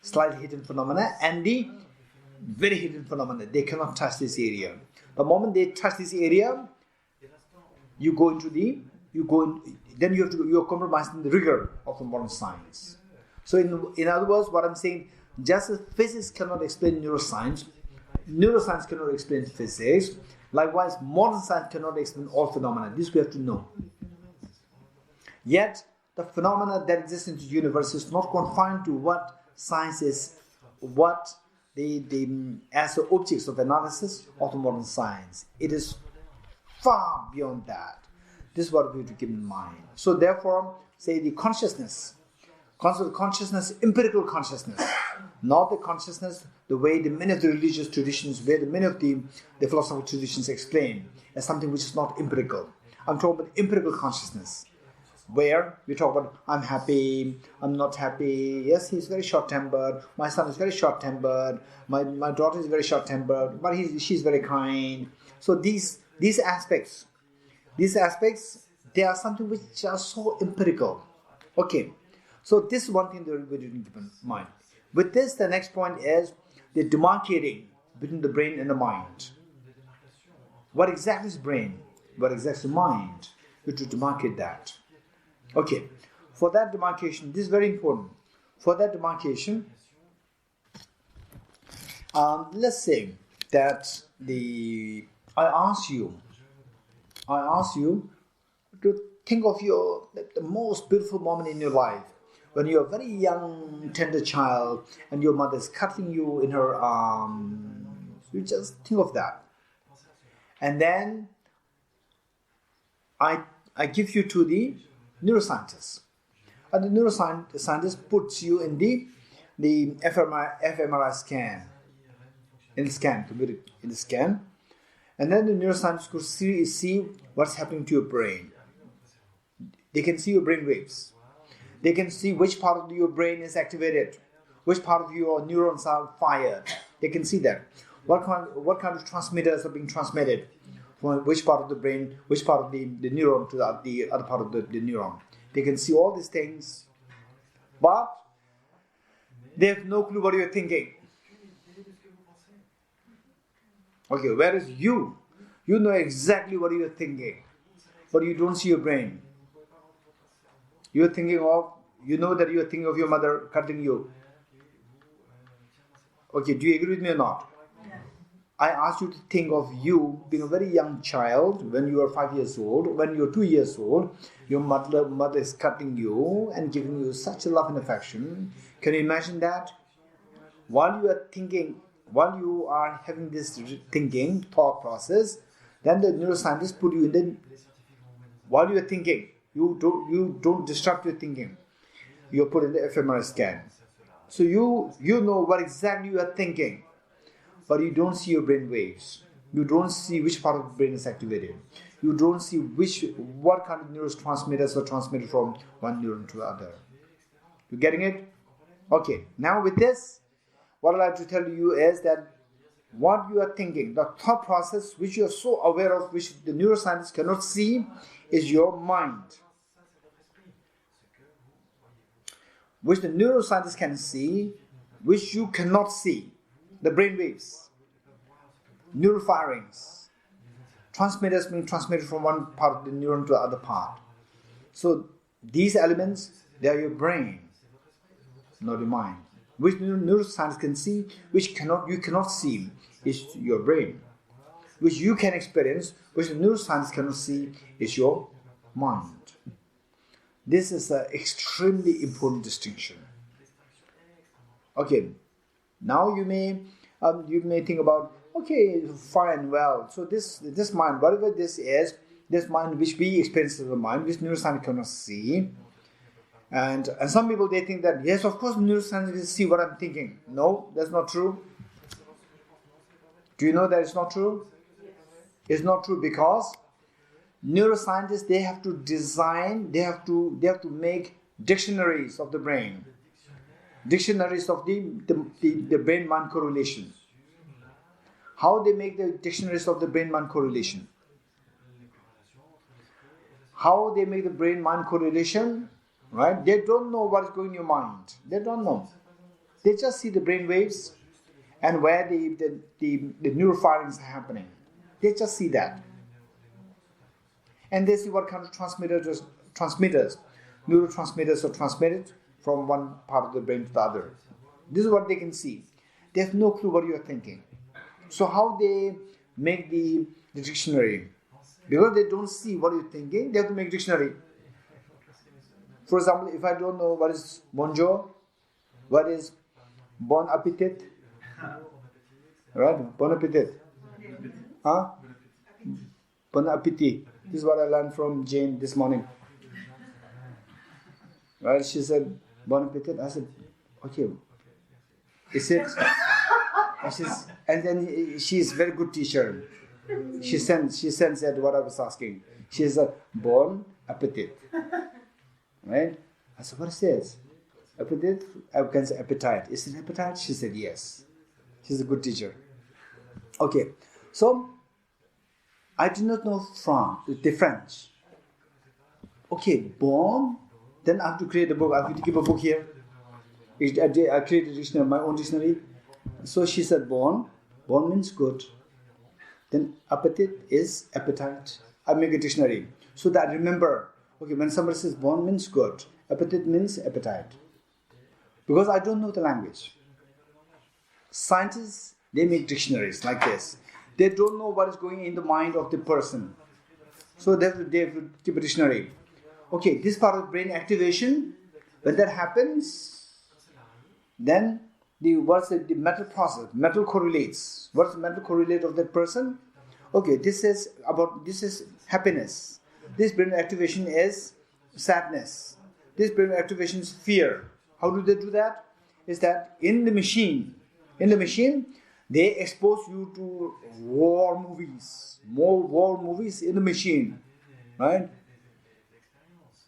[SPEAKER 2] slightly hidden phenomena and the very hidden phenomena. They cannot touch this area. The moment they touch this area, you are compromising the rigor of the modern science. So in other words, what I'm saying, just as physics cannot explain neuroscience cannot explain physics. Likewise, modern science cannot explain all phenomena. This we have to know. Yet, the phenomena that exist in the universe is not confined to what science is, what as the objects of analysis of the modern science. It is far beyond that. This is what we have to keep in mind. So therefore, say the consciousness Consciousness, empirical consciousness, not the consciousness the way the many of the religious traditions, where the many of the philosophical traditions explain as something which is not empirical. I'm talking about empirical consciousness, where we talk about I'm happy, I'm not happy, yes, he's very short-tempered, my son is very short-tempered, my daughter is very short-tempered, but she's very kind. So these aspects, they are something which are so empirical. Okay, so this is one thing that we didn't keep in mind. With this, the next point is the demarcating between the brain and the mind. What exactly is brain? What exactly is mind? We have to demarcate that. Okay, for that demarcation, this is very important. For that demarcation, let's say that I ask you to think of the most beautiful moment in your life, when you're a very young, tender child, and your mother is cuddling you in her arms. You just think of that, and then I give you to the neuroscientist, and the neuroscientist puts you in the fMRI scan, in the scan, and then the neuroscientist could see what's happening to your brain. They can see your brain waves. They can see which part of your brain is activated, which part of your neurons are fired. They can see that. What kind of transmitters are being transmitted from which part of the brain, which part of the neuron to the other part of the neuron. They can see all these things, but they have no clue what you're thinking. Okay, whereas you know exactly what you're thinking, but you don't see your brain. You're thinking of, you know that you're thinking of your mother cutting you. Okay, do you agree with me or not? I asked you to think of you being a very young child when you are 5 years old, when you're 2 years old, your mother is cutting you and giving you such a love and affection. Can you imagine that? While you are thinking, while you are having this thinking, thought process, then the neuroscientists put you in the, while you are thinking, you don't disrupt your thinking. You're put in the fMRI scan. So you know what exactly you are thinking, but you don't see your brain waves. You don't see which part of the brain is activated. You don't see what kind of neurotransmitters are transmitted from one neuron to the other. You getting it? Okay, now with this, what I'd like to tell you is that what you are thinking, the thought process which you are so aware of, which the neuroscientists cannot see, is your mind. Which the neuroscientists can see, which you cannot see. The brain waves, neural firings, transmitters being transmitted from one part of the neuron to the other part. So these elements, they are your brain, not your mind. Which neuroscience can see, which you cannot see, is your brain. Which you can experience, which the neuroscience cannot see, is your mind. This is an extremely important distinction. Okay, now you may think about, okay, fine, well, so this mind, whatever this is, this mind which we experience as a mind, which neuroscience cannot see, and some people, they think that, yes, of course neuroscience will see what I'm thinking. No, that's not true. Do you know that it's not true? It's not true because neuroscientists, they have to design, they have to make dictionaries of the brain, dictionaries of the brain-mind correlation. How they make the dictionaries of the brain-mind correlation? How they make the brain-mind correlation? Right? They don't know what is going in your mind. They don't know. They just see the brain waves and where the neural firings are happening. They just see that. And they see what kind of transmitters, neurotransmitters are transmitted from one part of the brain to the other. This is what they can see. They have no clue what you are thinking. So how they make the dictionary? Because they don't see what you're thinking, they have to make dictionary. For example, if I don't know what is bonjour, what is bon appetit, right? Bon appetit. Huh? Bon appetit. This is what I learned from Jane this morning. Right? She said, Bon appetit. I said, okay. Is it? And then she's very good teacher. She sends that what I was asking. She said, bon appetit. Right? I said, what is this? Appetite? I can say appetite. Is it appetite? She said, yes. She's a good teacher. Okay. So, I did not know the French. Okay, bon. Then I have to create a book. I have to keep a book here. I created a dictionary, my own dictionary. So she said, bon. Bon means good. Then appetite is appetite. I make a dictionary. So that I remember, okay, when somebody says bon means good, appetite means appetite. Because I don't know the language. Scientists, they make dictionaries like this. They don't know what is going in the mind of the person. So they have to keep a dictionary. Okay, this part of brain activation, when that happens, then what's the mental process? Mental correlates. What's the mental correlate of that person? Okay, this is happiness. This brain activation is sadness. This brain activation is fear. How do they do that? Is that in the machine, they expose you to war movies, more war movies in the machine, right?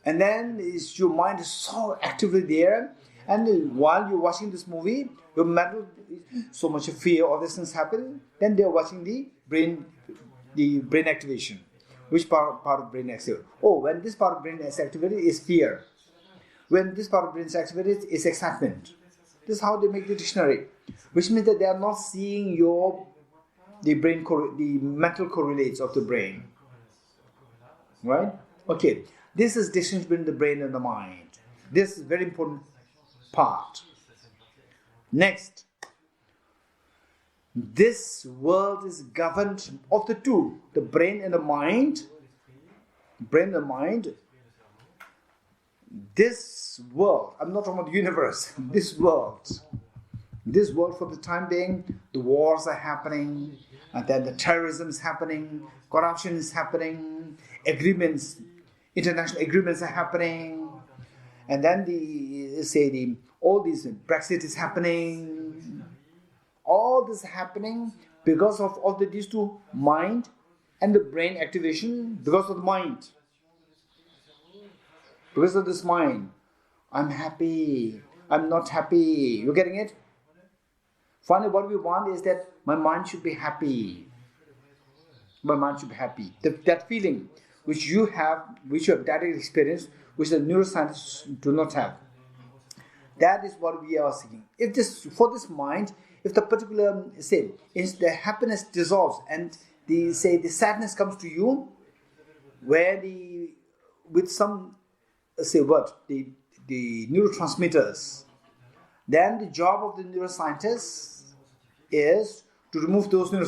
[SPEAKER 2] And then your mind is so actively there, and while you're watching this movie, your mental, so much fear, all these things happen. Then they're watching the brain activation. Which part of brain is activated? Oh, when this part of brain is activated is fear. When this part of brain is activated is excitement. This is how they make the dictionary. Which means that they are not seeing the mental correlates of the brain. Right? Okay. This is distinction between the brain and the mind. This is very important part. Next. This world is governed of the two, the brain and the mind. Brain and the mind. This world, I'm not talking about the universe, this world for the time being, the wars are happening, and then the terrorism is happening, corruption is happening, international agreements are happening, and then all these Brexit is happening. All this is happening because of these two, mind and the brain activation, because of the mind. Because of this mind. I'm happy. I'm not happy. You getting it? Finally, what we want is that my mind should be happy. My mind should be happy. That feeling which you have direct experience, which the neuroscientists do not have. That is what we are seeking. For this mind, if the particular, the happiness dissolves and the sadness comes to you, with some, the neurotransmitters, then the job of the neuroscientists is to remove those the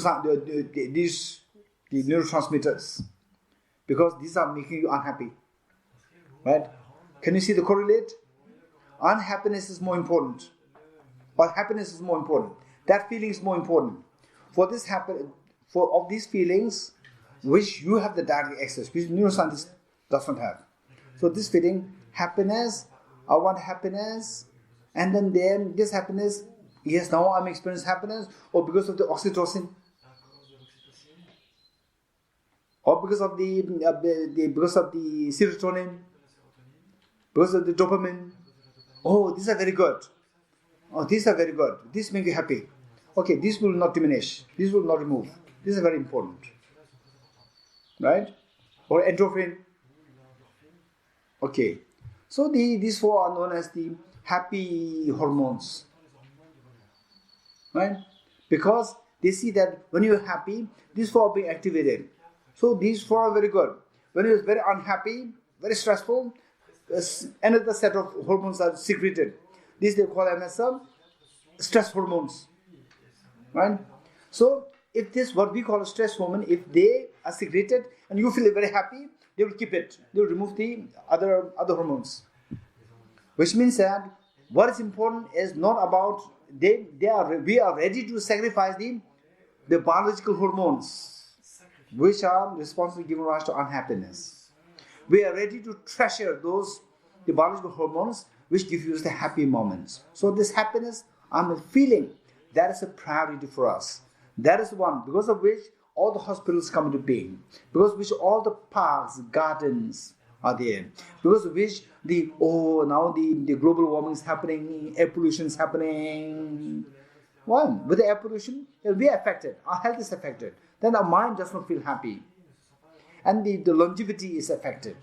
[SPEAKER 2] neurotransmitters, because these are making you unhappy. Right? Can you see the correlate? Unhappiness is more important. Or happiness is more important. That feeling is more important. Of these feelings, which you have the direct access, which neuroscientist does not have. So this feeling, happiness, I want happiness, and then this happiness, yes, now I'm experiencing happiness, or because of the oxytocin, or because of the serotonin, because of the dopamine. Oh, these are very good. Oh, these are very good. This makes you happy. Okay, this will not diminish. This will not remove. This is very important. Right? Or endorphin. Okay. So these four are known as the happy hormones. Right? Because they see that when you're happy, these four are being activated. So these four are very good. When you're very unhappy, very stressful, another set of hormones are secreted. These they call them as stress hormones. Right? So if this, what we call a stress hormone, if they are secreted and you feel very happy, they will keep it. They will remove the other hormones. Which means that what is important is not about we are ready to sacrifice the biological hormones which are responsible for giving rise to unhappiness. We are ready to treasure the biological hormones which gives you the happy moments. So this happiness, I'm feeling, that is a priority for us. That is one, because of which all the hospitals come into being, because of which all the parks, gardens are there, because of which now the global warming is happening, air pollution is happening. Why? With the air pollution, we are affected, our health is affected, then our mind does not feel happy, and the longevity is affected.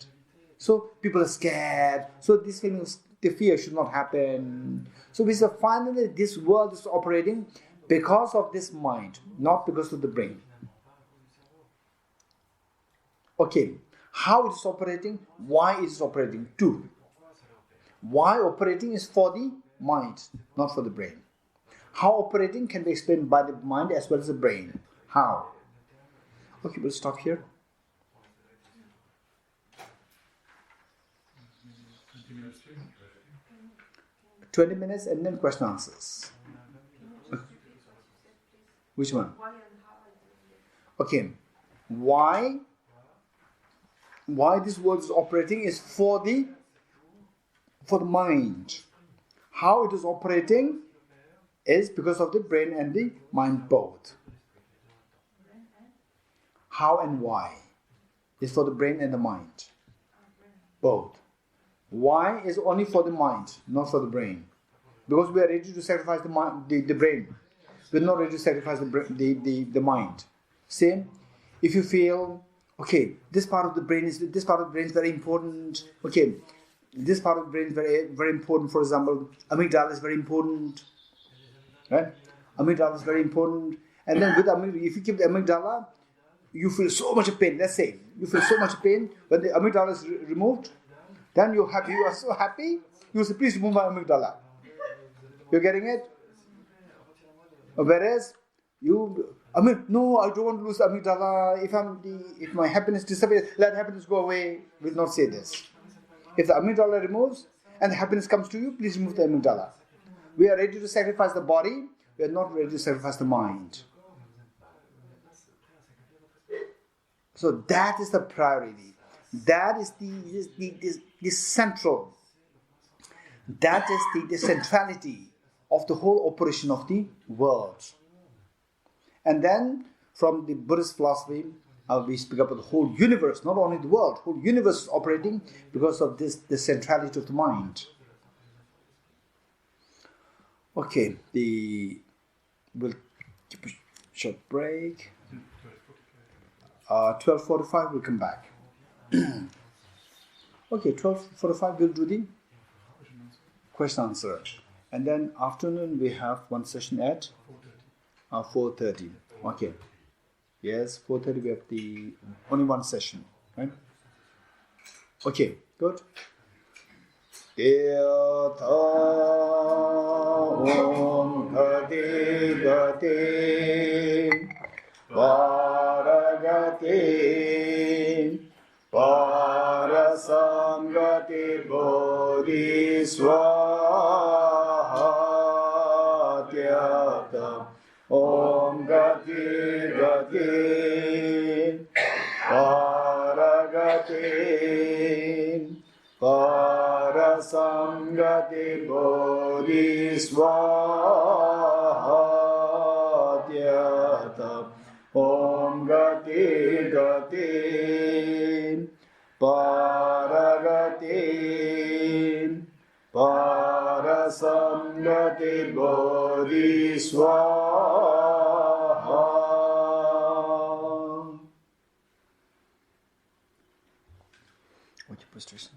[SPEAKER 2] So people are scared, so this feeling of the fear should not happen. So we say finally this world is operating because of this mind, not because of the brain. Okay, how it is operating, why it is operating. 2. Why operating is for the mind, not for the brain. How operating can be explained by the mind as well as the brain. How? Okay, we'll stop here. 20 minutes and then question answers. Which one? Okay. Why this world is operating is for the mind. How it is operating is because of the brain and the mind both. How and why is for the brain and the mind. Both. Why is only for the mind, not for the brain. Because we are ready to sacrifice the brain. We're not ready to sacrifice the mind. Same, if you feel, okay, this part of the brain is very important. Okay, this part of the brain is very, very important. For example, amygdala is very important. Right? Amygdala is very important. And then with amygdala, if you keep the amygdala, you feel so much pain. Let's say you feel so much pain when the amygdala is removed. Then you are so happy. You say, please remove my amygdala. You're getting it? Whereas no, I don't want to lose amygdala. If my happiness disappears, let happiness go away. Will not say this. If the amygdala removes and the happiness comes to you, please remove the amygdala. We are ready to sacrifice the body. We are not ready to sacrifice the mind. So that is the priority. That is the central. That is the centrality of the whole operation of the world. And then from the Buddhist philosophy, we speak about the whole universe, not only the world. Whole universe is operating because of the centrality of the mind. Okay, we'll keep a short break. 12:45 we'll come back. Okay, 12:45 we'll do the question answer. And then afternoon we have one session at 4:30. Okay. Yes, 4:30 we have only one session, right? Okay, good. Om Gati Gati Paragati Parasangati Bodhiswaha Om Gati Gati Paragati Parasangati Bodhiswaha Om Gati Gati Paragati Parasangati Bodhiswaha. What's your position?